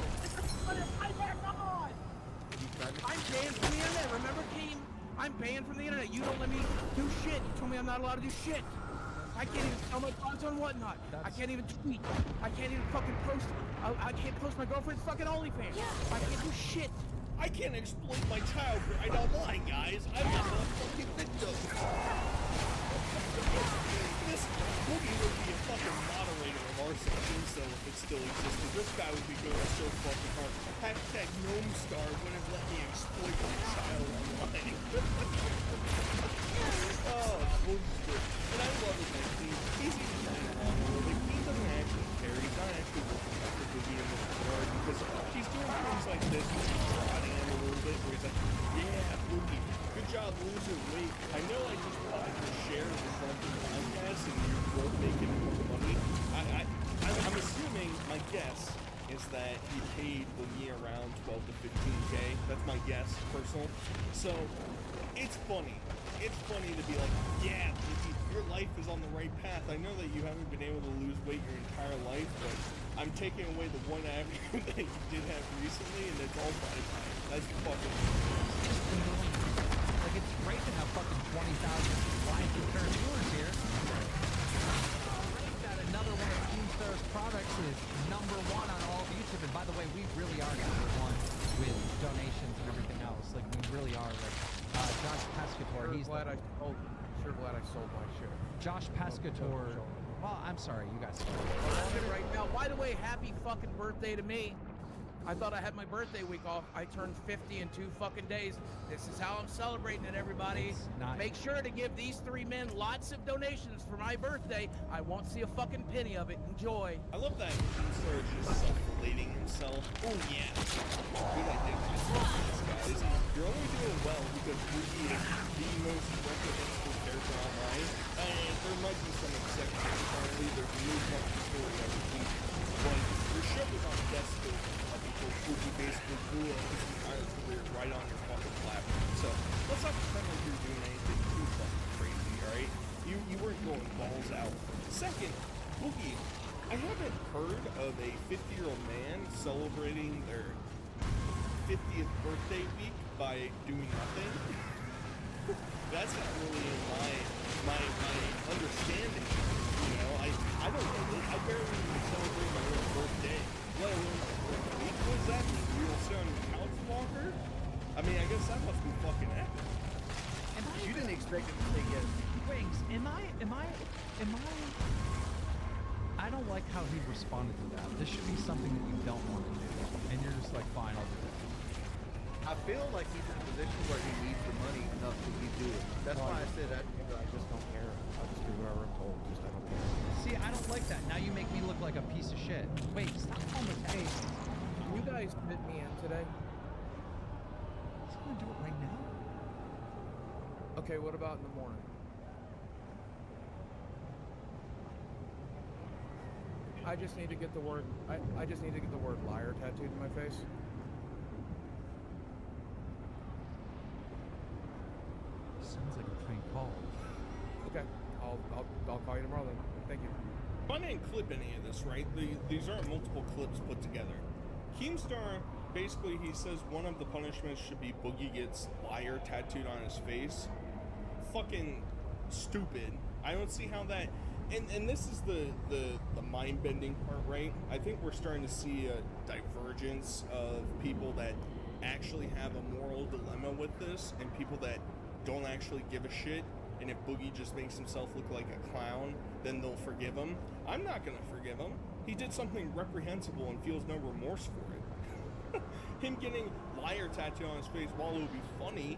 Speaker 13: I'm back on! I'm banned from the internet, remember, Keem? I'm banned from the internet. You don't let me do shit. You told me I'm not allowed to do shit. I can't even sell my thoughts on whatnot. I can't even tweet. I can't even fucking post. I can't post my girlfriend's fucking OnlyFans. I can't do shit.
Speaker 9: I can't exploit my child right online, guys. I'm not a fucking victim. This Boogie would be a fucking moderator of our section, so if it still existed, this guy would be going so fucking hard. Hashtag GnomeStar wouldn't let me exploit my child online. Oh, Boogie's good. And I love it, man. He's even playing along a little bit. He doesn't actually care. He's not actually working out for Boogie in this regard because he's doing things like this, which is prodding him a little bit, where he's like, yeah, Boogie, good job losing weight. I know I just bought your share of the fucking podcast and you're both making more money. I'm assuming, my guess is that he paid Boogie around 12 to 15K. That's my guess, personal. So, it's funny. It's funny to be like, yeah, Boogie, your life is on the right path. I know that you haven't been able to lose weight your entire life, but I'm taking away the one avenue that you did have recently, and it's all by time. That's fucking
Speaker 11: like, it's great to have fucking 20,000 live concurrent viewers here. Great that another one of Keemstar's products is #1 on all of YouTube. And by the way, we really are #1 with donations and everything else. Like, we really are. Like, Josh Pescator, he's
Speaker 10: glad I sold my share.
Speaker 11: Josh Pescator. Well, I'm sorry, you guys.
Speaker 13: Right now. By the way, happy fucking birthday to me. I thought I had my birthday week off. I turned 50 in 2 fucking days. This is how I'm celebrating it, everybody. Make sure to give these 3 men lots of donations for my birthday. I won't see a fucking penny of it. Enjoy.
Speaker 9: I love that Keemstar is just self-relating himself. Oh yeah. Good idea. Guys, you're only doing well because Boogie is the most reprehensible character online. And there might be some exceptions. Apparently, there's new fucking story every week. But your show is on Destiny. Boogie basically blew up his entire career right on your fucking platform. So let's not pretend like you're doing anything too fucking crazy, alright? You weren't going balls out. Second, Boogie, I haven't heard of a 50-year-old man celebrating their 50th birthday week by doing nothing. That's not really in my understanding. You know, I don't know. I barely even celebrate my own birthday, let alone what does that mean? We will sit on your couch longer? I mean, I guess that must be fucking epic.
Speaker 12: You didn't expect it to say yes.
Speaker 11: Wings, am I don't like how he responded to that. This should be something that you don't want to do. And you're just like, fine, I'll do it.
Speaker 12: I feel like he's in a position where he needs the money enough to do it. That's why I said I
Speaker 10: just don't care. I'll just do whatever I'm told. Just I don't care.
Speaker 11: See, I don't like that. Now you make me look like a piece of shit. Wait, stop calling me that.
Speaker 13: Can you guys fit me in today?
Speaker 11: He's gonna do it right now.
Speaker 13: Okay, what about in the morning? I just need to get the word. I just need to get the word liar tattooed in my face.
Speaker 11: Sounds like a prank call.
Speaker 13: Okay, I'll call you tomorrow then. Thank you.
Speaker 9: I didn't clip any of this, right? These aren't multiple clips put together. Keemstar, basically, he says one of the punishments should be Boogie gets liar tattooed on his face. Fucking stupid. I don't see how that... And this is the mind-bending part, right? I think we're starting to see a divergence of people that actually have a moral dilemma with this and people that don't actually give a shit. And if Boogie just makes himself look like a clown, then they'll forgive him. I'm not gonna forgive him. He did something reprehensible and feels no remorse for it. Him getting liar tattooed on his face, while it would be funny,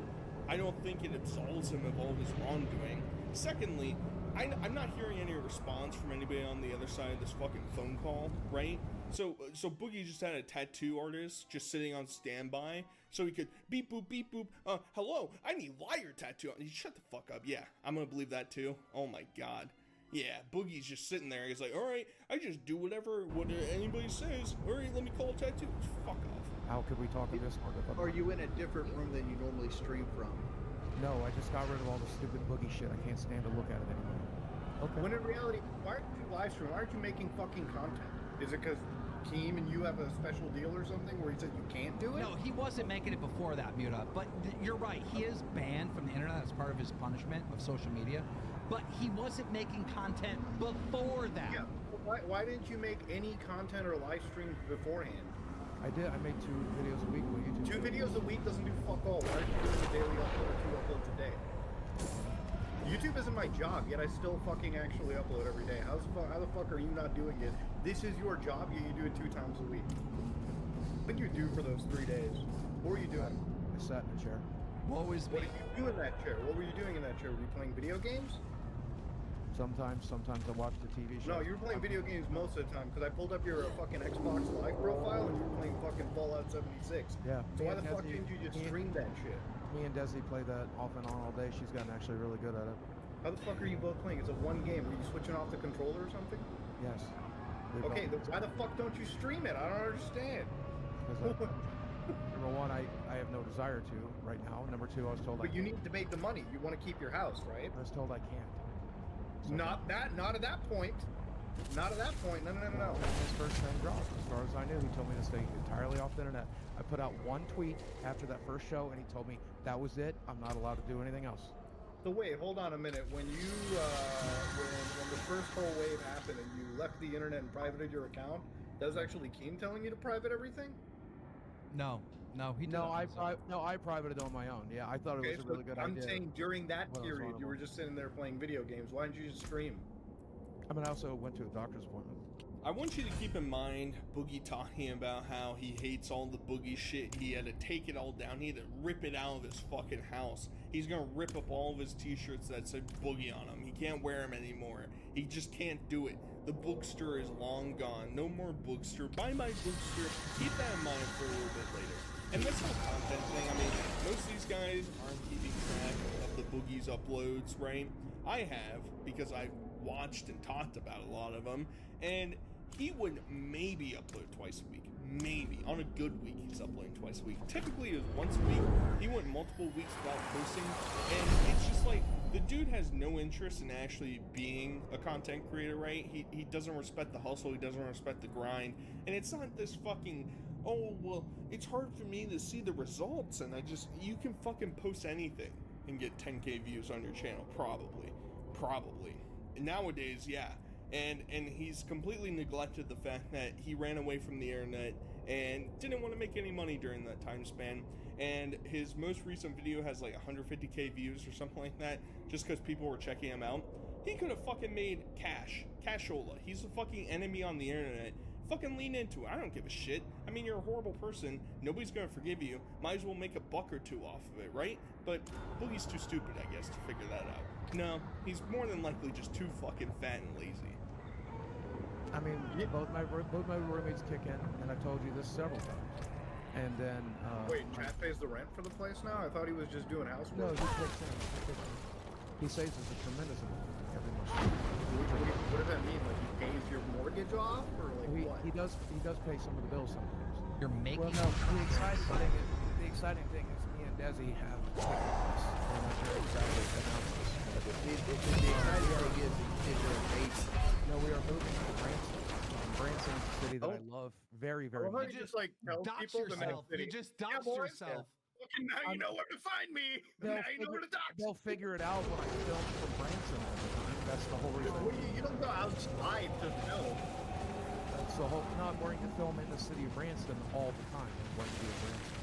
Speaker 9: I don't think it absolves him of all his wrongdoing. Secondly, I'm not hearing any response from anybody on the other side of this fucking phone call, right? So Boogie just had a tattoo artist just sitting on standby, so he could beep boop, hello, I need liar tattoo on. Shut the fuck up. Yeah, I'm gonna believe that too. Oh my god. Yeah, Boogie's just sitting there. He's like, alright, I just do whatever anybody says. Alright, let me call a tattoo. Fuck off.
Speaker 10: How could we talk in Discord?
Speaker 12: Are you in a different room than you normally stream from?
Speaker 10: No, I just got rid of all the stupid Boogie shit. I can't stand to look at it anymore. Okay.
Speaker 12: When in reality, why aren't you live streaming? Why aren't you making fucking content? Is it because Keem and you have a special deal or something where he said you can't do it?
Speaker 11: No, he wasn't making it before that, Muta. But you're right. He is banned from the internet as part of his punishment of social media. But he wasn't making content before that.
Speaker 12: Yeah. Why didn't you make any content or live streams beforehand?
Speaker 10: I did. I made 2 videos a week on YouTube.
Speaker 12: 2 videos a week doesn't do fuck all. Why are you doing a daily upload or 2 uploads a day? YouTube isn't my job, yet I still fucking actually upload every day. How the fuck are you not doing it? This is your job, yet you do it 2 times a week. What did you do for those 3 days? What were you doing?
Speaker 10: I sat in a chair.
Speaker 12: What did you do in that chair? What were you doing in that chair? Were you playing video games?
Speaker 10: Sometimes I watch the TV show.
Speaker 12: No, you were playing video games most of the time, because I pulled up your fucking Xbox Live profile and you were playing fucking Fallout 76.
Speaker 10: Yeah.
Speaker 12: So why the fuck didn't you just stream that shit?
Speaker 10: Me and Desi play that off and on all day. She's gotten actually really good at it.
Speaker 12: How the fuck are you both playing? It's a one game. Were you switching off the controller or something?
Speaker 10: Yes.
Speaker 12: Okay, why the fuck don't you stream it? I don't understand.
Speaker 10: Number one, I have no desire to right now. Number two, I was told
Speaker 12: But you need to make the money. You want to keep your house, right?
Speaker 10: I was told I can't. So
Speaker 12: not at that point. Not at that point. No.
Speaker 10: His first name dropped. As far as I knew, he told me to stay entirely off the internet. I put out 1 tweet after that first show, and he told me that was it. I'm not allowed to do anything else.
Speaker 12: So wait, hold on a minute. When you when the first whole wave happened and you left the internet and privated your account, that was actually Keem telling you to private everything?
Speaker 11: No, he didn't.
Speaker 10: I privated on my own. Yeah, I thought it was a really good idea.
Speaker 12: I'm saying during that period, you were just sitting there playing video games. Why didn't you just stream?
Speaker 10: I mean, I also went to a doctor's appointment.
Speaker 9: I want you to keep in mind Boogie talking about how he hates all the Boogie shit. He had to take it all down. He had to rip it out of his fucking house. He's gonna rip up all of his t-shirts that said Boogie on them. He can't wear them anymore. He just can't do it. The Bookster is long gone. No more Bookster. Bye bye Bookster. Keep that in mind for a little bit later. And this whole content thing, I mean, most of these guys aren't keeping track of the Boogie's uploads, right? I have, because I watched and talked about a lot of them, and he would maybe upload twice a week. Maybe. On a good week, he's uploading twice a week. Typically, it was once a week. He went multiple weeks without posting, and it's just like, the dude has no interest in actually being a content creator, right? He doesn't respect the hustle, he doesn't respect the grind, and it's not this fucking, oh, well, it's hard for me to see the results, and you can fucking post anything and get 10K views on your channel, probably. Nowadays, yeah. And he's completely neglected the fact that he ran away from the internet and didn't want to make any money during that time span. And his most recent video has like 150K views or something like that, just because people were checking him out. He could have fucking made cashola. He's a fucking enemy on the internet. Fucking lean into it. I don't give a shit. I mean, you're a horrible person. Nobody's gonna forgive you. Might as well make $1 or $2 off of it, right? But Boogie's too stupid, I guess, to figure that out. No, he's more than likely just too fucking fat and lazy.
Speaker 10: I mean, both my roommates kick in, and I've told you this several times. And then
Speaker 12: wait, Chad pays the rent for the place now? I thought he was just doing housework.
Speaker 10: No, he kicks in. He saves us a tremendous amount every month.
Speaker 12: What does that mean? Like he pays your mortgage off, or like what?
Speaker 10: He does pay some of the bills sometimes.
Speaker 11: You're making.
Speaker 10: Well, no, the exciting thing is me and Desi have taken this, and I'm very excited to announce this.
Speaker 12: The exciting thing is you're a baby.
Speaker 10: No, we are moving to Branson. Branson is a city that I love very, very much.
Speaker 12: You just like tell
Speaker 11: dox
Speaker 12: people
Speaker 11: yourself. You just dox yourself.
Speaker 12: Now you know where to find me. Now you know where to dox.
Speaker 10: They'll figure it out when I film from Branson all the time. That's the whole reason.
Speaker 12: You don't go outside to film.
Speaker 10: That's the whole. No, I'm going to film in the city of Branson all the time. I'm going to be in Branson.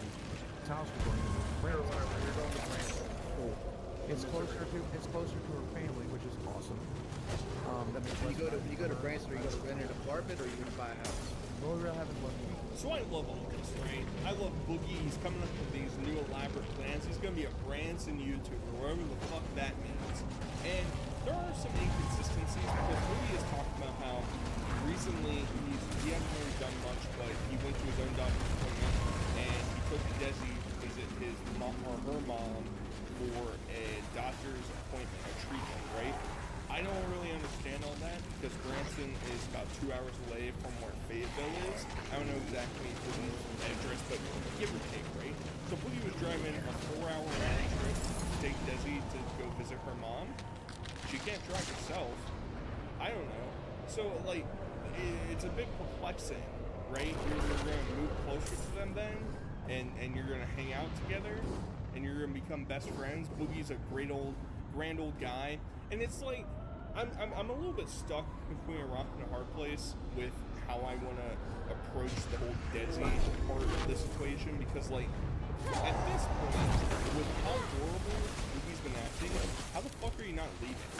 Speaker 10: It's house we're going to Branson.
Speaker 12: You're going to Branson.
Speaker 10: Cool. It's closer to her family, which is awesome.
Speaker 12: When you go to Branson, are you going to rent an apartment or are you going to buy a house?
Speaker 10: Well, we really haven't looked.
Speaker 9: So I love all this, right? I love Boogie. He's coming up with these new elaborate plans. He's going to be a Branson YouTuber, whatever the fuck that means. And there are some inconsistencies because Boogie has talked about how recently he hasn't really done much, but he went to his own doctor's appointment and he took Desi to visit his mom or her mom for a doctor's appointment, a treatment, right? I don't really understand all that because Branson is about 2 hours away from where Fayetteville is. I don't know exactly Boogie's address, but give or take, right? So Boogie was driving a 4-hour round trip to take Desi to go visit her mom. She can't drive herself. I don't know. So, like, it's a bit perplexing, right? You're going to move closer to them then, and you're going to hang out together, and you're going to become best friends. Boogie's a grand old guy, and it's like, I'm a little bit stuck between a rock and a hard place with how I want to approach the whole Desi part of this equation, because like, at this point, with how horrible Boogie's been acting, how the fuck are you not leaving?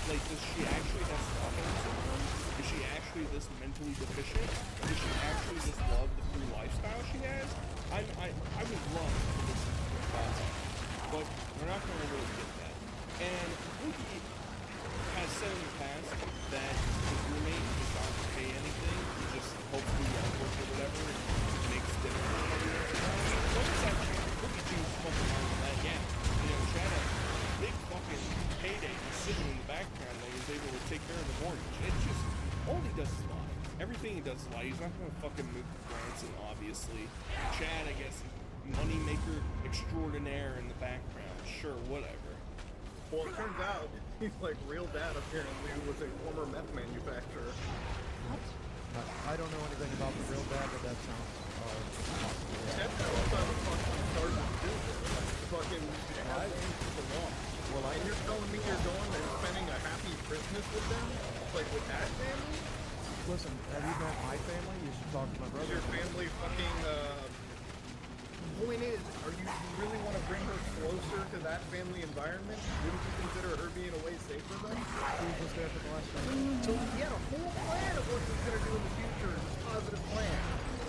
Speaker 9: Like, does she actually have Stockholm syndrome? Is she actually this mentally deficient? Does she actually just love the free lifestyle she has? I would love to listen to her thoughts on it, but we're not going to really get that. And Boogie has said in the past that his roommate does not pay anything. He just hopes we all work or whatever and makes dinner for everybody once in a while. What is that? Boogie Jews fucking on that. Yeah. You know, she had a big fucking payday just sitting in the background that he was able to take care of the mortgage. It's just, all he does is lie. Everything he does is lie. He's not going to fucking move to France, and obviously. Chad, I guess, moneymaker extraordinaire in the background. Sure, whatever.
Speaker 12: Well, it turns out he's like real dad apparently, who was a former meth manufacturer.
Speaker 10: What? I don't know anything about the real dad, but that sounds
Speaker 12: That's what I was fucking starting to do. Fucking the law. Well, and you're telling me you're going and spending a happy Christmas with them? Like with that family?
Speaker 10: Listen, have you met my family? You should talk to my brother.
Speaker 12: Is your family fucking, point is, you really want to bring her closer to that family environment? Wouldn't you consider her being away safer then?
Speaker 10: He was there for the last time.
Speaker 12: So he had a whole plan of what he was going to do in the future, his positive plan.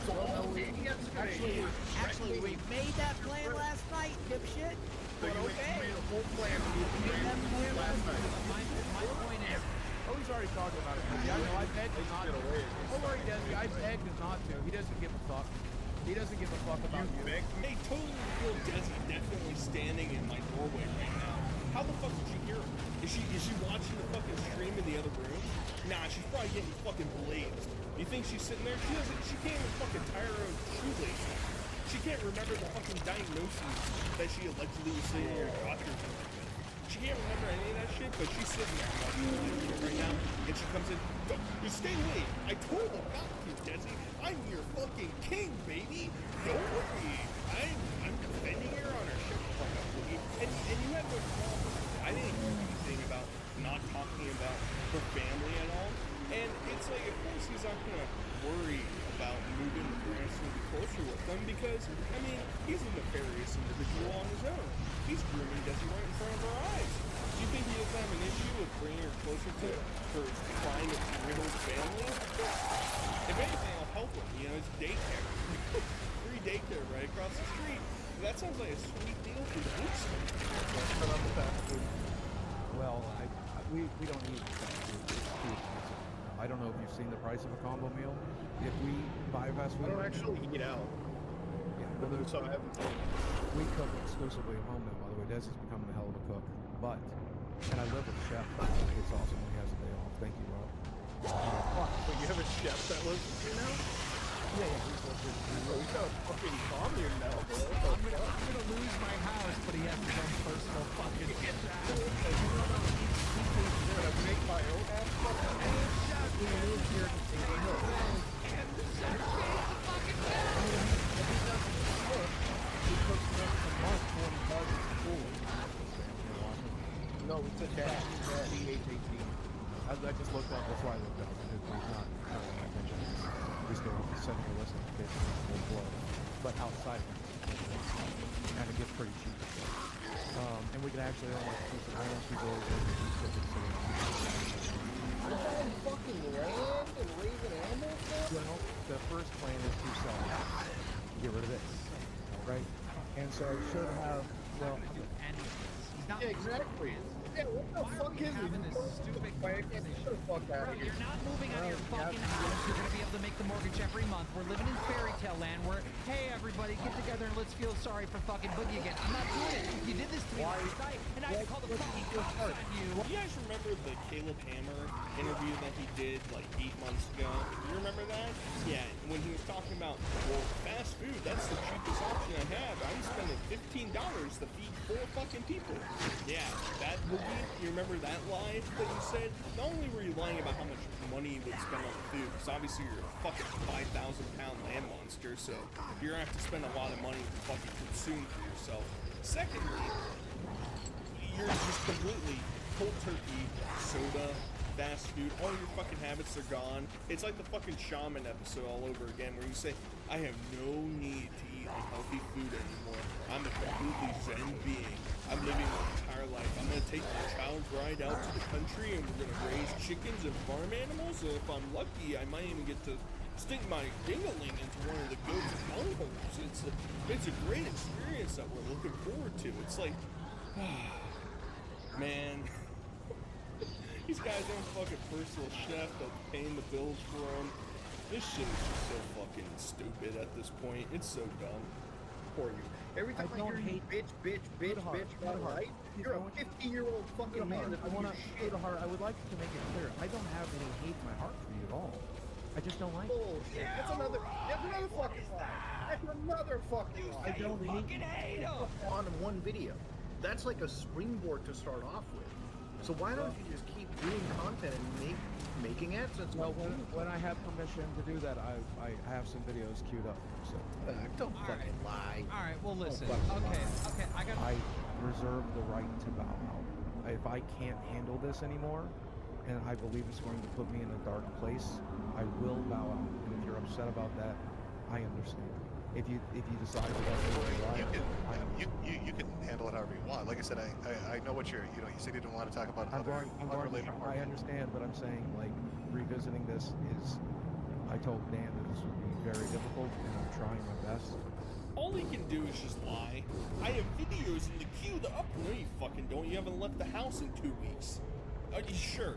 Speaker 12: So all idiots
Speaker 13: Actually, we made that plan last night, dipshit.
Speaker 12: So you made a whole plan to do the plan last night.
Speaker 13: My point is,
Speaker 10: he's already talking about it. Yeah, I know, I begged him not to. Don't worry, Desi, I begged him not to. He doesn't give a fuck. He doesn't give a fuck about you.
Speaker 9: Hey, totally feel Desi definitely standing in my doorway right now. How the fuck did you hear her? Is she watching the fucking stream in the other room? Nah, she's probably getting fucking blazed. You think she's sitting there? She can't even fucking tie her own shoelaces. She can't remember the fucking diagnoses that she allegedly was sitting in her doctor's room with. She can't remember any of that shit, but she's sitting there watching the live stream right now, and she comes in, you stay away. I told him not to, Desi. I'm your fucking king, baby. Don't worry. I'm defending her on her shit. And you have no problem with it. I didn't hear anything about not talking about her family at all. And it's like, of course he's not gonna worry about moving to France and be closer with them because, I mean, he's a nefarious individual on his own. He's grooming Desi right in front of our eyes. Do you think he doesn't have an issue with bringing her closer to her trying to riddle family? If anything, I'll help him. You know, it's daycare. Free daycare right across the street. That sounds like a sweet deal for the boots.
Speaker 10: Well, we don't need fast food. It's too expensive. I don't know if you've seen the price of a combo meal. If we buy fast food,
Speaker 12: I don't actually eat out.
Speaker 10: Yeah,
Speaker 12: So I haven't.
Speaker 10: We cook exclusively at home now. By the way, Des has become a hell of a cook. But, and I live with a chef. It's awesome when he has a day off. Thank you, Rob.
Speaker 12: So you have a chef that lives with you now?
Speaker 10: Yeah, he's
Speaker 12: he's got a fucking commune now, bro.
Speaker 13: I'm gonna lose my house, but he has his own personal fucking
Speaker 12: Gonna make my own ass fucking
Speaker 10: we live here to take a look. He cooks once a month when he does his school.
Speaker 12: No, it's a dash. C-H-A-T.
Speaker 10: I just looked up, that's why I looked up. He's not paying my attention. He's still sending a list of kids full blow. But outside of it, and it gets pretty cheap. And we can actually own like piece of island people over and ship it to them.
Speaker 12: Fucking land and raising animals now?
Speaker 10: Well, the first plan is to sell it. Get rid of this. Right? And so it should have, well,
Speaker 12: Yeah, exactly. Yeah, what the fuck is it?
Speaker 13: This stupid
Speaker 12: Get the fuck out of here.
Speaker 13: You're not moving out of your fucking house. You're gonna be able to make the mortgage every month. We're living in fairy tale land where, hey everybody, get together and let's feel sorry for fucking Boogie again. I'm not doing it. You did this to me last night, and I called the
Speaker 9: You guys remember the Caleb Hammer interview that he did like 8 months ago? You remember that? Yeah, when he was talking about, well, fast food, that's the cheapest option I have. I'm spending $15 to feed 4 fucking people. Yeah, that Boogie, you remember that lie that you said? Not only were you lying about how much money you would spend on food, because obviously you're a fucking 5,000-pound land monster, so you're gonna have to spend a lot of money to fucking consume for yourself. Secondly, you're just completely cold turkey, soda, fast food, all your fucking habits are gone. It's like the fucking shaman episode all over again where you say, I have no need to eat unhealthy food anymore. I'm a completely zen being. I'm living my entire life. I'm gonna take my child bride out to the country and we're gonna raise chickens and farm animals, and if I'm lucky, I might even get to stick my ding-a-ling into one of the goats' bunghole. It's a great experience that we're looking forward to. It's like, man, these guys aren't fucking personal chef that's paying the bills for them. This shit is just so fucking stupid at this point. It's so dumb.
Speaker 12: For you. Every time I hear you bitch about life, you're a 50-year-old fucking man that
Speaker 10: I want to shit heart. I would like to make it clear. I don't have any hate in my heart for you at all. I just don't like
Speaker 12: bullshit. That's another fucking lie. That's another fucking lie.
Speaker 10: I don't hate him.
Speaker 12: On one video. That's like a springboard to start off with. So why don't you just keep doing content and making AdSense?
Speaker 10: Well, when I have permission to do that, I have some videos queued up. So
Speaker 12: don't fucking lie.
Speaker 11: All right. Well, listen.
Speaker 10: Okay.
Speaker 11: I
Speaker 10: reserve the right to bow out. If I can't handle this anymore, and I believe it's going to put me in a dark place, I will bow out. And if you're upset about that, I understand. If you decide
Speaker 14: you can handle it however you want. Like I said, I know what you said you didn't want to talk about unrelated.
Speaker 10: I understand, but I'm saying like revisiting this is. I told Dan that this would be very difficult, and I'm trying my best.
Speaker 9: All he can do is just lie. I have videos in the queue up. No, you fucking don't. You haven't left the house in 2 weeks. Sure,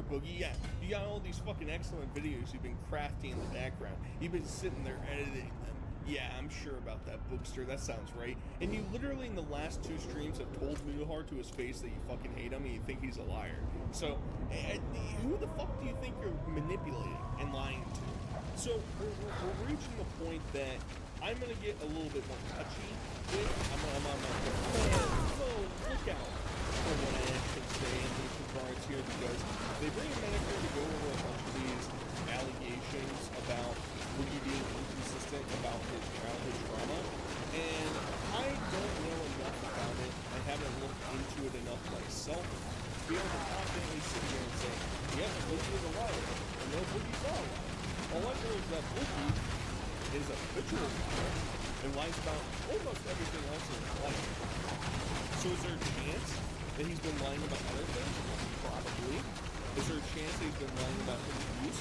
Speaker 9: Boogie, yeah. You got all these fucking excellent videos you've been crafting in the background. You've been sitting there editing them. Yeah, I'm sure about that, Bookster. That sounds right. And you literally in the last 2 streams have told Muhar to his face that you fucking hate him and you think he's a liar. So, who the fuck do you think you're manipulating and lying to? So, we're reaching the point that I'm going to get a little bit more touchy with. I'm on my look out for what I can say in these regards here, because they bring him in here to go over a bunch of these allegations about Boogie being inconsistent about his childhood trauma, and I don't know enough about it. I haven't looked into it enough myself to be able to confidently sit here and say, yes, Boogie is a liar, or no, Boogie's not a liar. All I know is that Boogie is a habitual liar and lies about almost everything else in his life. So is there a chance that he's been lying about other things? Probably. Is there a chance that he's been lying about his abuse?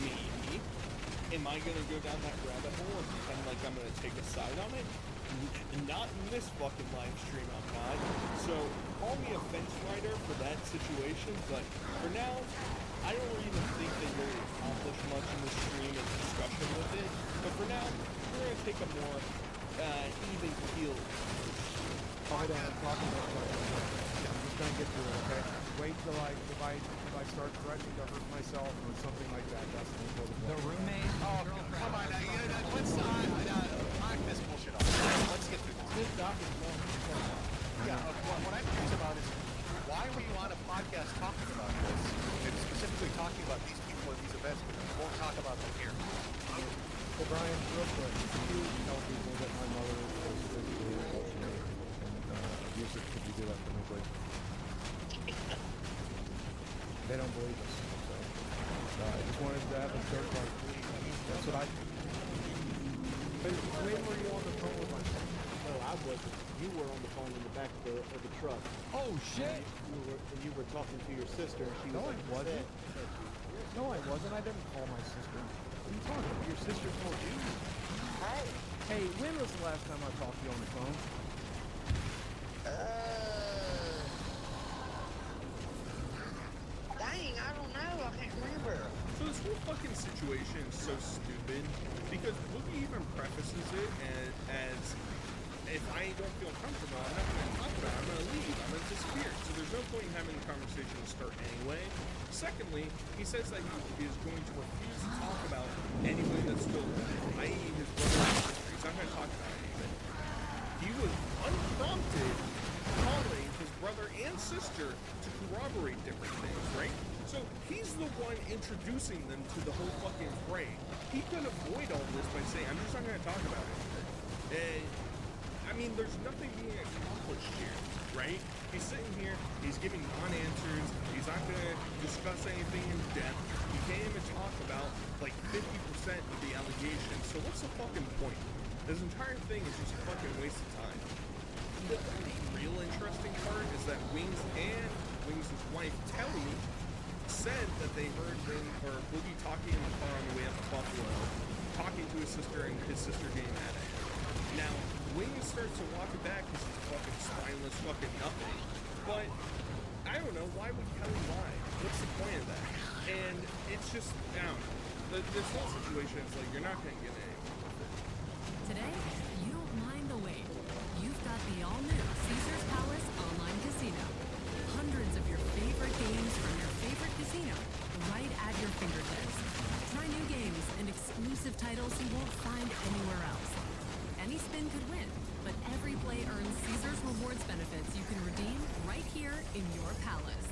Speaker 9: Maybe. Am I going to go down that rabbit hole and pretend like I'm going to take a side on it? Not in this fucking live stream, I'm not. So, call me a fence rider for that situation, but for now, I don't even think that you're going to accomplish much in this stream and discussion with it. But for now, we're going to take a more even keel.
Speaker 10: Hold on, I'm talking about I'm just gonna get through it, okay? Wait till if I start threatening to hurt myself or something like that, that's when we'll go to
Speaker 11: the roommate.
Speaker 14: Oh, come on, knock this bullshit off. Let's get through this. Yeah, what I'm curious about is why were you on a podcast talking about this, and specifically talking about these people and these events, but you won't talk about them here?
Speaker 10: Well, Brian, real quick, you tell people that my mother was physically assaulted and abusive. Could you do that for me, please? They don't believe us, so I just wanted to have a third party. That's what I think. When were you on the phone with my son?
Speaker 15: No, I wasn't. You were on the phone in the back of the truck.
Speaker 11: Oh shit!
Speaker 15: You were talking to your sister. And she
Speaker 10: no,
Speaker 15: was
Speaker 10: I wasn't. No, I wasn't. I didn't call my sister. What are you talking about?
Speaker 15: Your sister told you.
Speaker 10: Hey, when was the last time I talked to you on the phone?
Speaker 16: Dang, I don't know. I can't remember.
Speaker 9: So this whole fucking situation is so stupid because Boogie even prefaces it as if I don't feel comfortable, I'm not going to talk about it. I'm going to leave. I'm going to disappear. So there's start anyway. Secondly, he says that he is going to refuse to talk about anybody that's still alive, i.e. his brother and sister. He's not going to talk about anything. He was unprompted calling his brother and sister to corroborate different things, right? So he's the one introducing them to the whole fucking fray. He could avoid all this by saying, I'm just not going to talk about it. I mean, there's nothing being accomplished here, right? He's sitting here, he's giving non-answers, he's not going to discuss anything in depth. He can't even talk about, like, 50% of the allegations. So what's the fucking point? This entire thing is just a fucking waste of time. The real interesting part is that Wings and Wings' wife, Telly, said that they heard Boogie talking in the car on the way up to Buffalo, talking to his sister and his sister getting mad at him. Now, Wings starts to walk it back because he's fucking spineless fucking nothing. But, I don't know, why would Kelly lie? What's the point of that? And it's just, I don't know. This whole situation is like, you're not going to get anywhere with it.
Speaker 17: Today, you don't mind the wait. You've got the all-new Caesars Palace Online Casino. Hundreds of your favorite games from your favorite casino, right at your fingertips. Try new games and exclusive titles you won't find anywhere else. Any spin could win, but every play earns Caesars Rewards benefits you can redeem right here in your palace.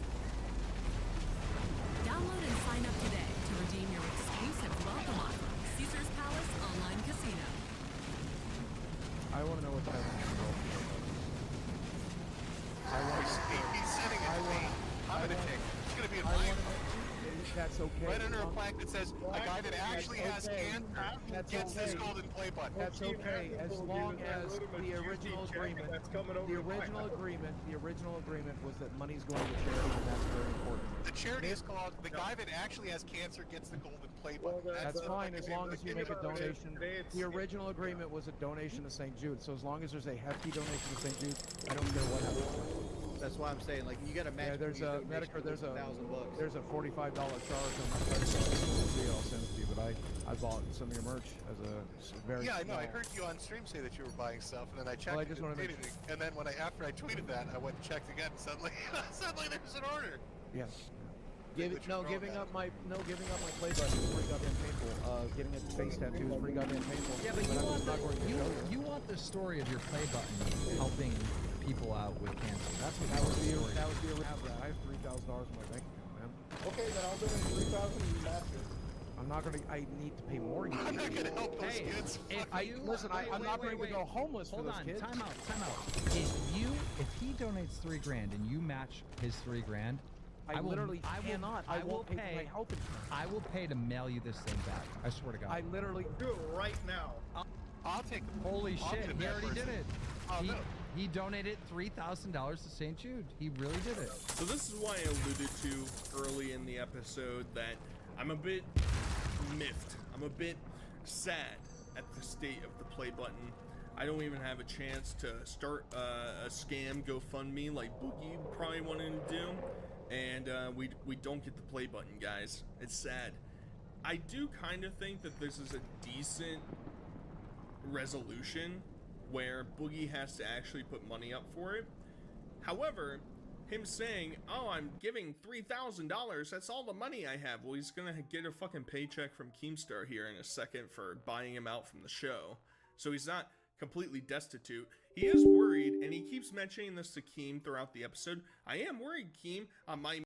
Speaker 17: Download and sign up today to redeem your exclusive welcome offer, Caesars Palace Online Casino.
Speaker 10: I want to know what that is.
Speaker 14: He's sending it to me. I'm going to take it. It's going to be in my
Speaker 10: That's okay.
Speaker 14: right under a plaque that says a guy that actually has cancer gets this golden play button.
Speaker 10: That's okay, as long as the original agreement, the original agreement was that money's going to charity, and that's very important.
Speaker 14: The charity is called the guy that actually has cancer gets the golden play button.
Speaker 10: That's fine, as long as you make a donation. The original agreement was a donation to St. Jude, so as long as there's a hefty donation to St. Jude, I don't care what happens.
Speaker 12: That's why I'm saying, like, you got to match.
Speaker 10: Yeah, there's a Medicare. There's a
Speaker 12: $1,000.
Speaker 10: There's a $45 charge on my credit card. I'll send it to you. But I bought some of your merch as a very.
Speaker 14: Yeah, I know. I heard you on stream say that you were buying stuff, and then I checked.
Speaker 10: Well, I just want to make.
Speaker 14: And then after I tweeted that, I went and checked again. And suddenly there's an order.
Speaker 10: Yes. Giving up my play button is pretty goddamn painful. Getting a face tattoo is pretty goddamn painful.
Speaker 11: Yeah, but you want the story of your play button helping people out with cancer. That's what
Speaker 10: that would be. That would be a I have $3,000 in my bank account, man.
Speaker 4: Okay, then I'll donate $3,000 and you match it.
Speaker 10: I'm not gonna. I need to pay more.
Speaker 14: I'm not gonna help those kids.
Speaker 10: I'm not going to go homeless for those kids.
Speaker 11: Time out. If he donates $3,000 and you match his $3,000, I will pay my health insurance. I will pay to mail you this thing back. I swear to God.
Speaker 10: I literally
Speaker 4: do it right now.
Speaker 14: I'll take the.
Speaker 11: Holy shit! He already did it.
Speaker 14: No.
Speaker 11: He donated $3,000 to St. Jude. He really did it.
Speaker 9: So this is why I alluded to early in the episode that I'm a bit miffed. I'm a bit sad at the state of the play button. I don't even have a chance to start a scam GoFundMe like Boogie probably wanted to do. And we don't get the play button, guys. It's sad. I do kind of think that this is a decent resolution where Boogie has to actually put money up for it. However, him saying, oh, I'm giving $3,000, that's all the money I have. Well, he's gonna get a fucking paycheck from Keemstar here in a second for buying him out from the show. So he's not completely destitute. He is worried, and he keeps mentioning this to Keem throughout the episode. I am worried, Keem, on my